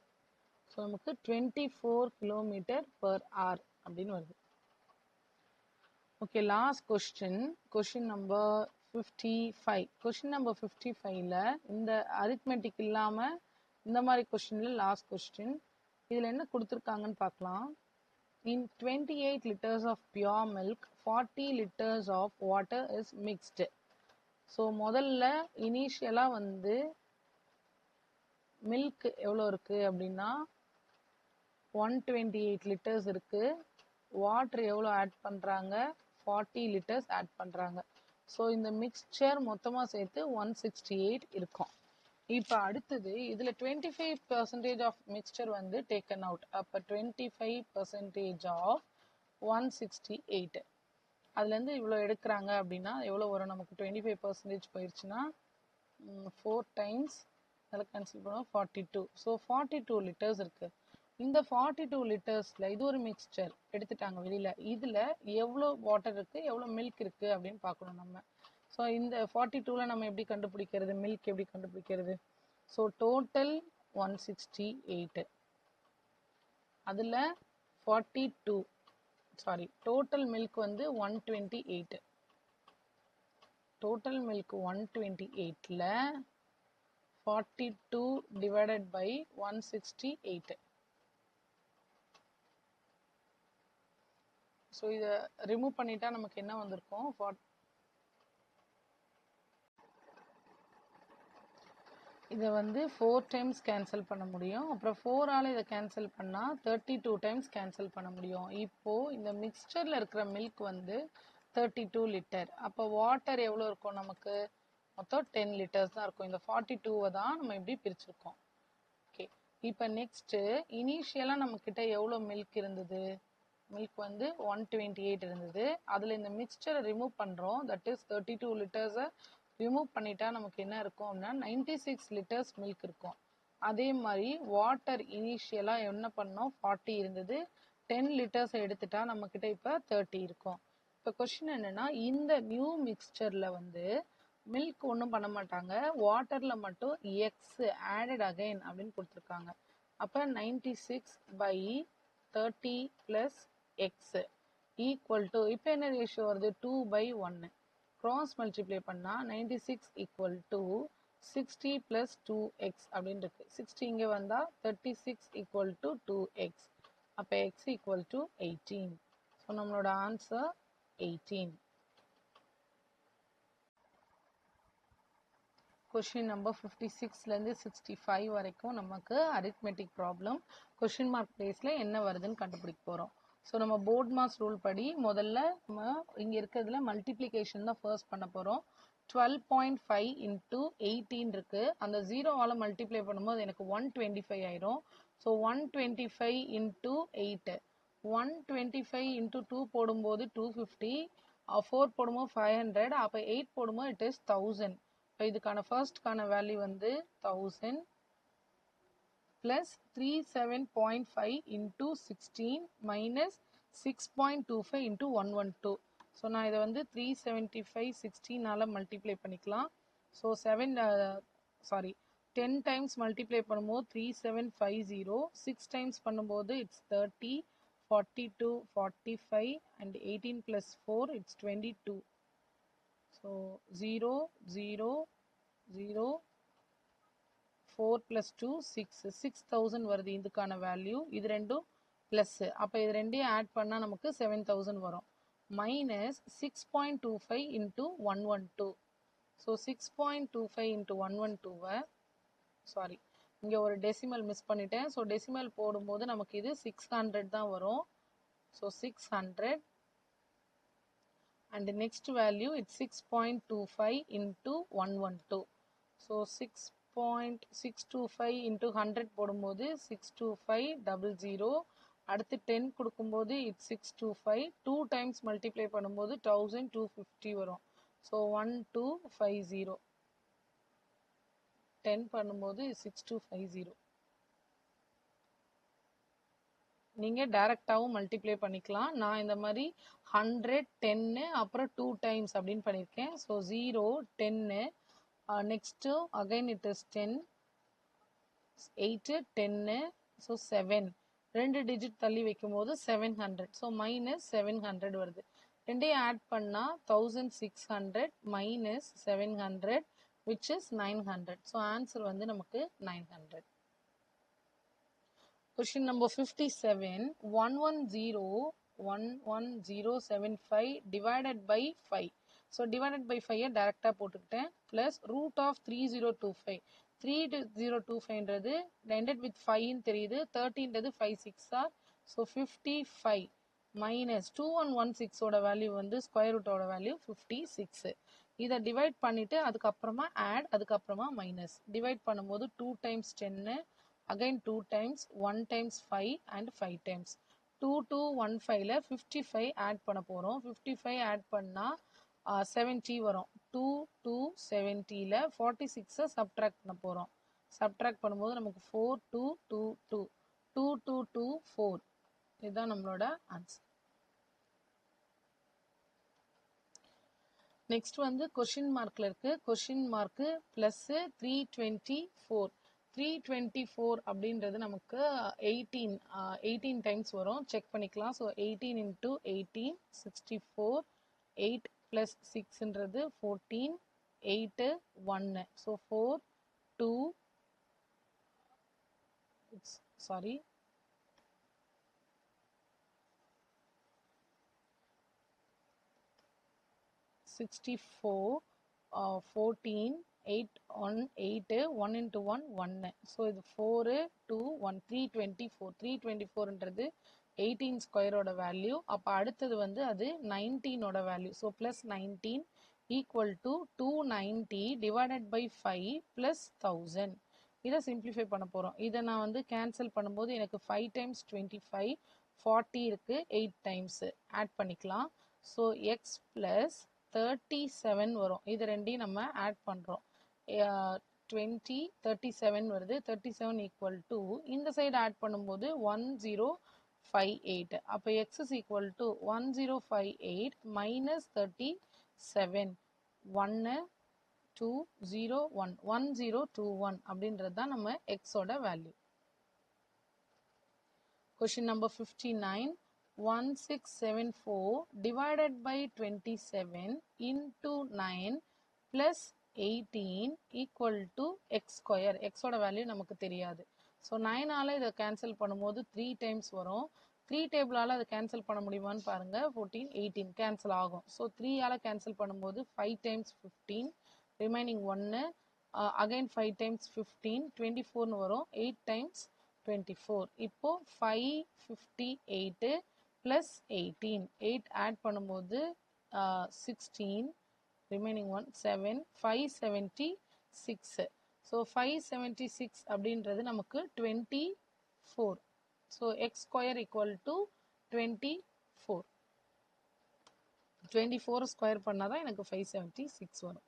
ஸோ நமக்கு 24 km/h அப்படின்னு வருது. Okay, last question, question number 55. Question number 55ல இந்த அரித்மெட்டிக் இல்லாமல் இந்த மாதிரி கொஸ்டினில் லாஸ்ட் கொஸ்டின். இதில் என்ன கொடுத்துருக்காங்கன்னு பார்க்கலாம். In 28 liters of pure milk, 40 liters of water is mixed. So முதல்ல இனிஷியலாக வந்து மில்க் எவ்வளோ இருக்குது அப்படின்னா 128 லிட்டர்ஸ் இருக்குது. வாட்டர் எவ்வளோ ஆட் பண்ணுறாங்க, 40 லிட்டர்ஸ் ஆட் பண்ணுறாங்க. ஸோ இந்த மிக்சர் மொத்தமாக சேர்த்து 168 இருக்கும். இப்போ அடுத்தது இதில் 25% ஆஃப் மிக்சர் வந்து டேக்கன் அவுட். அப்போ 25% ஆஃப் 168, அதுலேருந்து இவ்வளோ எடுக்கிறாங்க அப்படின்னா எவ்வளோ வரும் நமக்கு? 25% போயிடுச்சுன்னா 4 டைம்ஸ் அதில் கேன்சல் பண்ணுவோம் 42. ஸோ 42 லிட்டர்ஸ் இருக்குது. இந்த 42 லிட்டர்ஸில் இது ஒரு மிக்சர் எடுத்துட்டாங்க வெளியில். இதில் எவ்வளோ வாட்டர் இருக்குது, எவ்வளோ மில்க் இருக்குது அப்படின்னு பார்க்கணும் நம்ம. ஸோ இந்த 42ல் நம்ம எப்படி கண்டுபிடிக்கிறது, மில்க் எப்படி கண்டுபிடிக்கிறது? ஸோ டோட்டல் 168, அதில் 42, சாரி டோட்டல் மில்க் வந்து 128. டோட்டல் மில்க் 128ல் 42 டிவைடட் பை 168. ஸோ இதை ரிமூவ் பண்ணிட்டா நமக்கு என்ன வந்திருக்கும்? இதை வந்து 4 டைம்ஸ் கேன்சல் பண்ண முடியும். அப்புறம் 4ஆல் இதை கேன்சல் பண்ணால் 32 டைம்ஸ் கேன்சல் பண்ண முடியும். இப்போது இந்த மிக்சரில் இருக்கிற மில்க் வந்து 32 லிட்டர். அப்போ வாட்டர் எவ்வளோ இருக்கும் நமக்கு? மொத்தம் 10 லிட்டர்ஸ் தான் இருக்கும். இந்த 42வை தான் நம்ம இப்படி பிரிச்சிருக்கோம். ஓகே, இப்போ நெக்ஸ்ட்டு இனிஷியலாக நம்மக்கிட்ட எவ்வளோ மில்க் இருந்தது? மில்க் வந்து 128 இருந்தது. அதில் இந்த மிக்சரை ரிமூவ் பண்ணுறோம். தட் இஸ் 32 லிட்டர்ஸை ரிமூவ் பண்ணிட்டா நமக்கு என்ன இருக்கும் அப்படின்னா 96 லிட்டர்ஸ் மில்க் இருக்கும். அதே மாதிரி வாட்டர் இனிஷியலாக என்ன பண்ணோம்? 40 இருந்தது. 10 லிட்டர்ஸை எடுத்துட்டா நம்மக்கிட்ட இப்போ 30 இருக்கும். இப்போ கொஸ்டின் என்னென்னா, இந்த நியூ மிக்சரில் வந்து மில்க் ஒன்றும் பண்ண மாட்டாங்க, வாட்டரில் மட்டும் எக்ஸ் ஆடட் அகைன் அப்படின்னு கொடுத்துருக்காங்க. அப்போ 96/30 + x ஈக்குவல் டு, இப்போ என்ன ரேஷியோ வருது? 2/1. கிராஸ் மல்டிப்ளை பண்ணால் 96 = 60 + 2x அப்படின்னு இருக்கு. 60 இங்கே வந்தால் 36 = 2x. அப்போ x = 18. ஸோ நம்மளோட ஆன்சர் 18. கொஷின் நம்பர் 56லேருந்து 65 வரைக்கும் நமக்கு அரித்மெட்டிக் ப்ராப்ளம். கொஷின் மார்க் பேஸில் என்ன வருதுன்னு கண்டுபிடிக்க போகிறோம். ஸோ நம்ம போர்ட் மாஸ் ரூல் படி முதல்ல நம்ம இங்கே இருக்கிறதுல மல்டிப்ளிகேஷன் தான் ஃபர்ஸ்ட் பண்ண போகிறோம். 12.5 × 18 இருக்குது. அந்த 0ஆல் மல்டிப்ளை பண்ணும்போது எனக்கு 125 ஆயிரும். ஸோ 125 × 8, 125 × 2 போடும்போது 250, 4 போடும்போது 500, அப்போ 8 போடும்போது இட் இஸ் 1000. இப்போ இதுக்கான ஃபர்ஸ்ட்கான வேல்யூ வந்து 1000 + 37.5 × 16 - 6.25 × 112. ஸோ நான் இதை வந்து 375 16ஆல் மல்டிப்ளை பண்ணிக்கலாம். ஸோ 10 டைம்ஸ் மல்டிப்ளை பண்ணும்போது 3750, 6 டைம்ஸ் பண்ணும்போது இட்ஸ் 30, 42, 45 and 18 + 4 it's 22. ஸோ 0 0 0 4 + 2 6, 6000 வருது இதுக்கான வேல்யூ. இது ரெண்டும் ப்ளஸ்ஸு. அப்போ இது ரெண்டையும் ஆட் பண்ணால் நமக்கு 7000 வரும். மைனஸ் 6.25 × 112. ஸோ 6.25 × 112, சாரி இங்கே ஒரு டெசிமல் மிஸ் பண்ணிட்டேன். ஸோ டெசிமல் போடும்போது நமக்கு இது 600 தான் வரும். So 600, and the next value it's 6.25 into 112. So 6.625 into 100 போடும்போது 62500. அடுத்து 10 கொடுக்கும்போது it's 625. 2 times multiply பண்ணும்போது 1250 வரும். So 1250. 10 பண்ணும்போது 6250. நீங்க டைரக்டாவும் மல்டிப்ளை பண்ணிக்கலாம். நான் இந்த மாதிரி 100 10 அப்புறம் 2 டைம்ஸ் அப்படின்னு பண்ணியிருக்கேன். So 0 10 next again it is 10 8 10 so 7 2 digit தள்ளி வைக்கும் போது 700. ஸோ மைனஸ் 700 வருது. ரெண்டையும் ஆட் பண்ணா 1600 minus 700 which is 900. So answer வந்து நமக்கு 900. Question number 57. 11075 divided by 5. So divided by 5 directa போட்டுக்கிட்டேன் plus root of 3025. 3025 ன்றது ended with 5 ன்னு தெரியுது. 30 ன்றது 5 6 are. So 55 minus 2116 ஓட வேல்யூ வந்து ஸ்கொயர் ரூட்டோட வேல்யூ 56. இதை டிவைட் பண்ணிட்டு அதுக்கப்புறமா ஆட், அதுக்கப்புறமா மைனஸ். டிவைட் பண்ணும்போது 2 times 10, again 2 times, 1 times 5 and 5 times. 2215ல 55 add பண்ண போறோம். 55 ஆட் பண்ணா 70 வரும். 2270ல 46 சப்ட்ராக்ட் பண்ண போறோம். சப்ட்ராக்ட் பண்ணும்போது நமக்கு 4222 2224. இதுதான் நம்மளோட ஆன்சர். நெக்ஸ்ட் வந்து கொஸ்டின் மார்க்ல இருக்கு. Question mark plus 324. 324 அப்படின்றது நமக்கு 18 டைம்ஸ் வரும். செக் பண்ணிக்கலாம். So 18 into 18 64. 8 plus 6ன்றது 14. 8 1. So 4 2 sorry 64 14 8 1 8 1 into 1 1. So இது 4 2 1 324. 324ன்றது 18 ஸ்கொயரோட வேல்யூ. அப்போ அடுத்தது வந்து அது 19ஓட வேல்யூ. So plus 19 equal to 290 divided by 5 plus 1000. இதை சிம்பிளிஃபை பண்ண போகிறோம். இதை நான் வந்து கேன்சல் பண்ணும்போது எனக்கு 5 times 25 40 இருக்கு. 8 டைம்ஸ் ஆட் பண்ணிக்கலாம். ஸோ எக்ஸ் ப்ளஸ் 37 வரும். இது ரெண்டையும் நம்ம ஆட் பண்ணுறோம். 20 37 வருது. 37 ஈக்குவல் டு இந்த சைடு ஆட் பண்ணும்போது 1058. அப்போ X is equal to 1058 minus 37 1 2 0 1 1021 அப்படின்றது தான் நம்ம எக்ஸோட value. Question number 59. 1674 divided by 27 into 9 plus 18 equal to x square. x ஓட வேல்யூ நமக்கு தெரியாது. ஸோ 9ஆல இதை கேன்சல் பண்ணும்போது 3 டைம்ஸ் வரும். 3 டேபிளால் அதை கேன்சல் பண்ண முடியுமான்னு பாருங்க. 14 18 கேன்சல் ஆகும். ஸோ 3ஆல கேன்சல் பண்ணும்போது 5 times 15 ரிமைனிங் 1. அகைன் 5 times 15 24ன்னு வரும். 8 times 24. இப்போ 558 plus 18 8 ஆட் பண்ணும்போது 16 ரிமைனிங் 1 7 576. ஸோ 576 அப்படின்றது நமக்கு 24. So X square equal to 24. 24 square பண்ணாதான் எனக்கு 576 வரும்.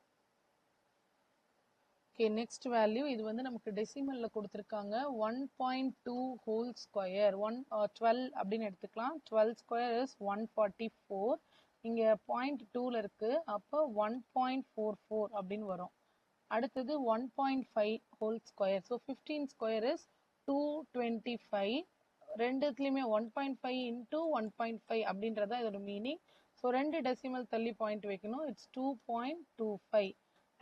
ஓகே, நெக்ஸ்ட் வேல்யூ இது வந்து நமக்கு டெசிமல்ல கொடுத்துருக்காங்க. 1.2 ஹோல் ஸ்கொயர் 12 அப்படின்னு எடுத்துக்கலாம். 12 ஸ்கொயர் இஸ் 144. இங்கே 0.2ல இருக்கு. அப்போ 1.44 அப்படின்னு வரும். அடுத்தது 1.5 whole square. So 15 square is 225. ரெண்டுத்துலையுமே 1.5 இன்டூ 1.5 அப்படின்றதா இதோட மீனிங். ஸோ 2 டெசிமல் தள்ளி பாயிண்ட் வைக்கணும். It's 2.25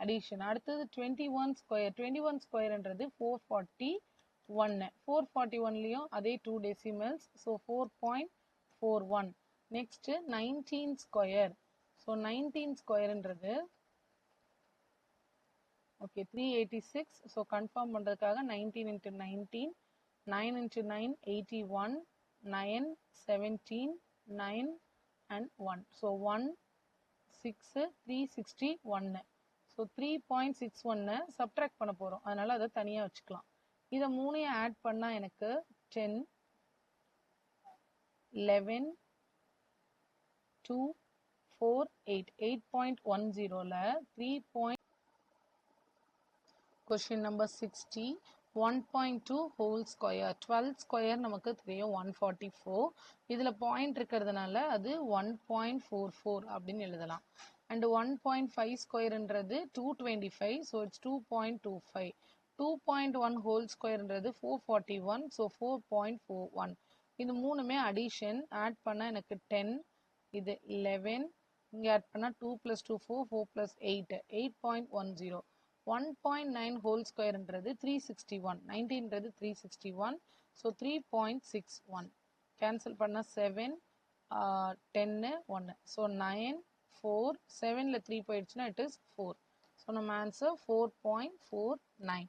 addition. அடுத்தது 21 ஸ்கொயர். 21 ஸ்கொயர்ன்றது 441. 441லையும் அதே 2 decimals. So 4.41. Next 19 square. So 19 ஸ்கொயர்ன்றது ஓகே 386. ஸோ கன்ஃபார்ம் பண்ணுறதுக்காக 19 into 19 9 into 9 81 9 17 9 and 1. So 1 6 361. So 3.61 subtract பண்ண போகிறோம், அதனால் அதை தனியாக வச்சுக்கலாம். இதை மூணையும் ஆட் பண்ணால் எனக்கு 10 11 2 4 8 8.10ல் 3. Question number 60. 1.2 whole square 12 square நமக்கு தெரியும் 144. இதில் பாயிண்ட் இருக்கிறதுனால அது 1.44 அப்படின்னு எழுதலாம். அண்ட் 1.5 ஸ்கொயர்ன்றது 225, ஸோ இட்ஸ் 2.25. 2.1 ஹோல் ஸ்கொயர்ன்றது 441, ஸோ 4.41. இது மூணுமே அடிஷன். ஆட் பண்ணால் எனக்கு 10, இது 11, இங்கே ஆட் பண்ணால் 2 + 2 4, 4 + 8 8.10. 1.9 ஹோல் ஸ்கொயர்ன்றது 361, 19ன்றது 361, ஸோ 3.61. கேன்சல் பண்ணால் 7 10 1, ஸோ 9 4 7ல் 3 போயிடுச்சுன்னா இட் இஸ் 4. ஸோ நம்ம ஆன்சர் 4.49.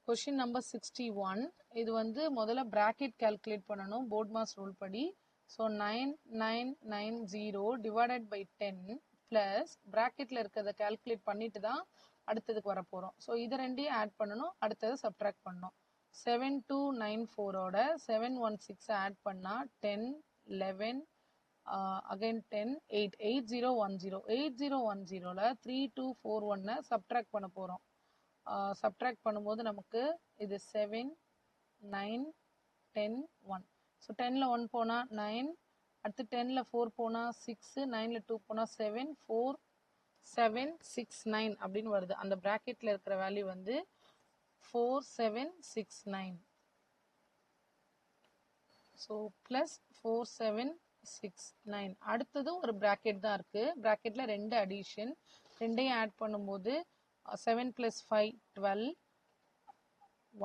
Question number 61. இது வந்து முதல்ல பிராக்கெட் கால்குலேட் பண்ணணும் போர்ட் மாஸ் ரூல் படி. ஸோ 9990 டிவைடட் பை 10 ப்ளஸ் ப்ராக்கெட்டில் இருக்கிறத கால்குலேட் பண்ணிட்டு தான் அடுத்ததுக்கு வர போகிறோம். ஸோ இதை ரெண்டையும் ஆட் பண்ணணும், அடுத்தது சப்ட்ராக்ட் பண்ணணும். 7294ஓட 716 ஆட் பண்ணால் 10 11 அகைன் 10 8 8010. 8010ல் 3241 சப்ட்ராக்ட் பண்ண போகிறோம். சப்ட்ராக்ட் பண்ணும்போது நமக்கு இது 7 9 10 1. ஸோ 10ல் 1 போனால் 9, அடுத்து 10ல் 4 போனால் 6, 9ல் 2 போனால் 7, 4 7 6 9 அப்படின்னு வருது. அந்த ப்ராக்கெட்டில் இருக்கிற வேல்யூ வந்து 4769. So plus 4769. அடுத்தது ஒரு ப்ராக்கெட் தான் இருக்குது. ப்ராக்கெட்டில் ரெண்டு அடிஷன், ரெண்டையும் ஆட் பண்ணும்போது 7 + 5 12,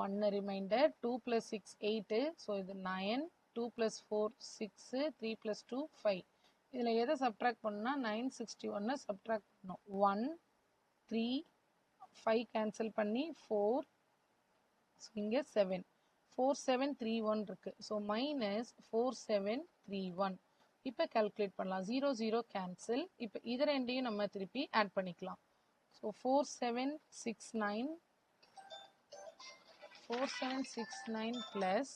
1 ரிமைண்டர், 2 + 6 8, ஸோ இது 9, 2 + 4 6, 3 + 2 5. இதில் எதை சப்ட்ராக்ட் பண்ணணும்னா 961 சப்ட்ராக்ட் பண்ணணும். 1 3 5 கேன்சல் பண்ணி 4, ஸோ இங்கே 7 4731 இருக்குது. So minus 4731. இப்போ கால்குலேட் பண்ணலாம். 0 0 கேன்சல். இப்போ இது ரெண்டையும் நம்ம திருப்பி ஆட் பண்ணிக்கலாம். ஸோ 4769 ப்ளஸ்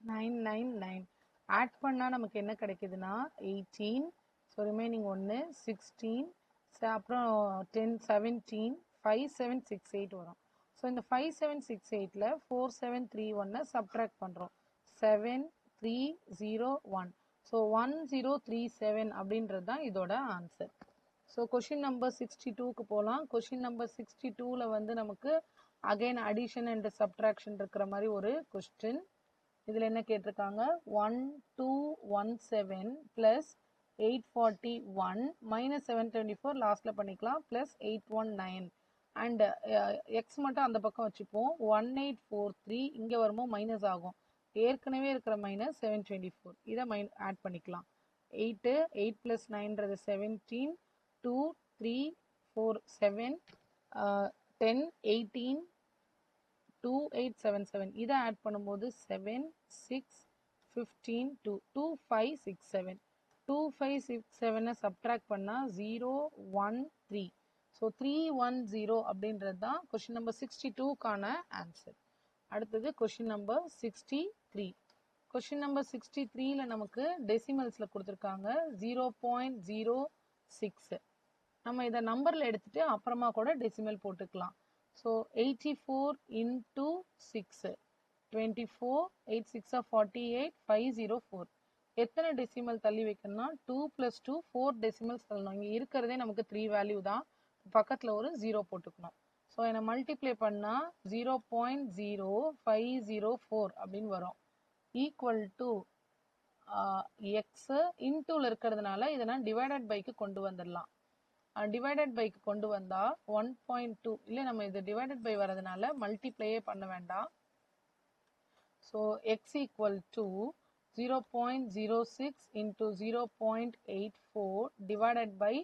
999 ஆட் பண்ணால் நமக்கு என்ன கிடைக்குதுன்னா 18. ஸோ ரிமைனிங் 1 16, அப்புறம் 10 17 5768 வரும். ஸோ இந்த 5768ல் 4731 சப்ட்ராக்ட் பண்ணுறோம். 7301. ஸோ 1037 அப்படின்றது தான் இதோட ஆன்சர். ஸோ கொஷின் நம்பர் 62க்கு போகலாம். கொஷின் நம்பர் 62ல் வந்து நமக்கு அகைன் அடிஷன் அண்ட் சப்ட்ராக்ஷன் இருக்கிற மாதிரி ஒரு கொஸ்டின். இதில் என்ன கேட்டிருக்காங்க, 1217 ப்ளஸ் 841 மைனஸ் 724 லாஸ்ட்டில் பண்ணிக்கலாம், ப்ளஸ் 819 அண்ட் எக்ஸ் மட்டும் அந்த பக்கம் வச்சுப்போம். 1843 இங்கே வரும்போது மைனஸ் ஆகும், ஏற்கனவே இருக்கிற மைனஸ் 724, இதை ஆட் பண்ணிக்கலாம். 8 8 + 9ன்றது 17, 2 3 4 7 10 18 2877. இதை ஆட் பண்ணும்போது 7 6 15 2 2567. 2567 சப்ட்ராக்ட் பண்ணால் 013. ஸோ 310 அப்படின்றது தான் கொஷின் நம்பர் 62க்கான ஆன்சர். அடுத்தது கொஷின் நம்பர் 63. கொஷின் நம்பர் 63ல் நமக்கு டெசிமல்ஸில் கொடுத்துருக்காங்க 0.06. நம்ம இதை நம்பரில் எடுத்துகிட்டு அப்புறமா கூட டெசிமல் போட்டுக்கலாம். ஸோ 84 × 6 24, 8 6 48, 504. எத்தனை டெசிமல் தள்ளி வைக்கணும்னா 2 + 2 4 டெசிமல்ஸ் தள்ளணும். இங்கே இருக்கிறதே நமக்கு 3 வேல்யூ தான், பக்கத்தில் ஒரு 0 போட்டுக்கணும். ஸோ என்னை மல்டிப்ளை பண்ணால் 0.0504 அப்படின்னு வரும். ஈக்குவல் டு எக்ஸு இன்டூவில் இருக்கிறதுனால இதை நான் டிவைடட் பைக்கு கொண்டு வந்துடலாம். டிவைடட் பைக்கு கொண்டு வந்தால் 1.2 இல்லை, நம்ம இது டிவைடட் பை வரதுனால மல்டிப்ளையே பண்ண வேண்டாம். So X equal to 0.06 × 0.84 divided by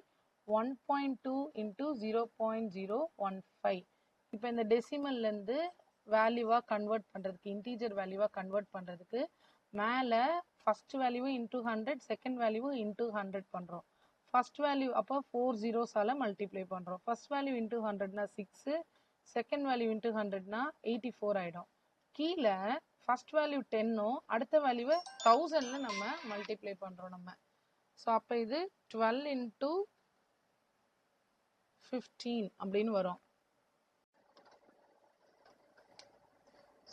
1.2 × 0.015. இப்போ இந்த டெசிமல்லேருந்து வேல்யூவாக கன்வெர்ட் பண்ணுறதுக்கு, இன்டீஜர் வேல்யூவாக கன்வெர்ட் பண்ணுறதுக்கு மேலே first value into 100, second value into 100 பண்ணுறோம். ஃபர்ஸ்ட் வேல்யூ அப்போ 4 zeros மல்டிப்ளை பண்ணுறோம். ஃபர்ஸ்ட் வேல்யூ இன்டூ 100னா 6, செகண்ட் வேல்யூ இன்டூ 100னா 84 ஆகிடும். கீழே ஃபர்ஸ்ட் வேல்யூ 10ம் அடுத்த வேல்யூவை 1000ல நம்ம மல்டிப்ளை பண்ணுறோம் நம்ம. ஸோ அப்போ இது 12 இன்டூ 15 அப்படின்னு வரும்.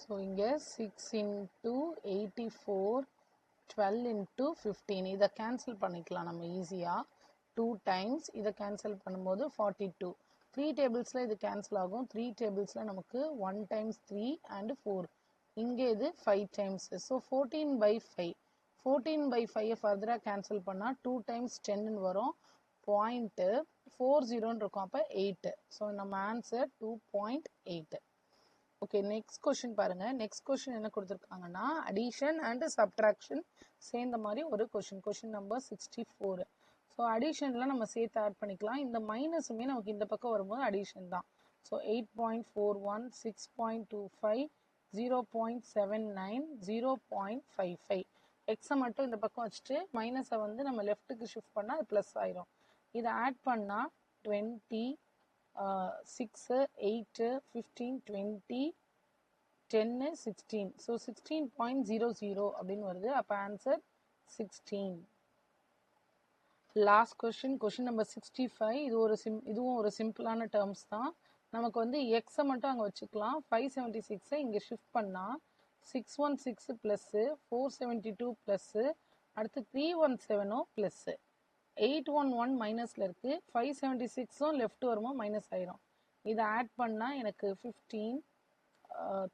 ஸோ இங்கே 6 இன்டூ 84, 12 இன்டூ 15, இதை கேன்சல் பண்ணிக்கலாம் நம்ம ஈஸியாக. 2 times இதை கேன்சல் பண்ணும்போது 42. 3 டேபிள்ஸில் இது கேன்சல் ஆகும். 3 டேபிள்ஸில் நமக்கு 1 times 3 and 4. இங்கே இது 5 times. ஸோ 14/5. 14/5 ஃபர்தராக கேன்சல் பண்ணால் 2 times 10 வரும். 0.40 இருக்கும். அப்போ 8. ஸோ நம்ம ஆன்சர் 2.8. ஓகே, நெக்ஸ்ட் கொஷின் பாருங்க. நெக்ஸ்ட் கொஷின் என்ன கொடுத்துருக்காங்கன்னா அடிஷன் அண்ட் சப்ட்ராக்ஷன் சேர்ந்த மாதிரி ஒரு கொஷின். Question number 64. ஸோ அடிஷனில் நம்ம சேர்த்து ஆட் பண்ணிக்கலாம். இந்த மைனஸுமே நமக்கு இந்த பக்கம் வரும்போது அடிஷன் தான். ஸோ 8.41, 6.25, 0.79, 0.55. எக்ஸை மட்டும் இந்த பக்கம் வச்சுட்டு மைனஸை வந்து நம்ம லெஃப்ட்டுக்கு ஷிஃப்ட் பண்ணால் அது ப்ளஸ் ஆயிரும். இதை ஆட் பண்ணால் 20, 6, 8, 15, 20, 10, 16. ஸோ 16.00 அப்படின்னு வருது. அப்போ answer 16. Last question, question number 65. இதுவும் ஒரு சிம்பிளான டேர்ம்ஸ் தான். நமக்கு வந்து எக்ஸை மட்டும் அங்கே வச்சுக்கலாம். 576 இங்கே ஷிஃப்ட் பண்ணால் 616 ப்ளஸ்ஸு, 472 ப்ளஸ்ஸு, அடுத்து 317 ப்ளஸ்ஸு, 811 மைனஸில் இருக்குது. 576ம் லெஃப்ட் வருமோ மைனஸ் ஆயிரும். இதை ஆட் பண்ணால் எனக்கு 15,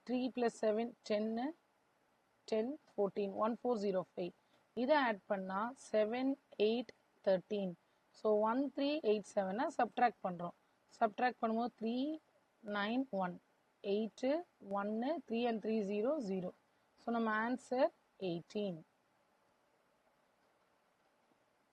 3 + 7 10, 10, 14, 1405. இதை ஆட் பண்ணால் 7, 8, 13. ஸோ 1387 சப்ட்ராக்ட் பண்ணுறோம். சப்ட்ராக்ட் பண்ணும்போது 3, 9, 1, 8, 1, 3 and 3 0 0. ஸோ நம்ம ஆன்சர் 18.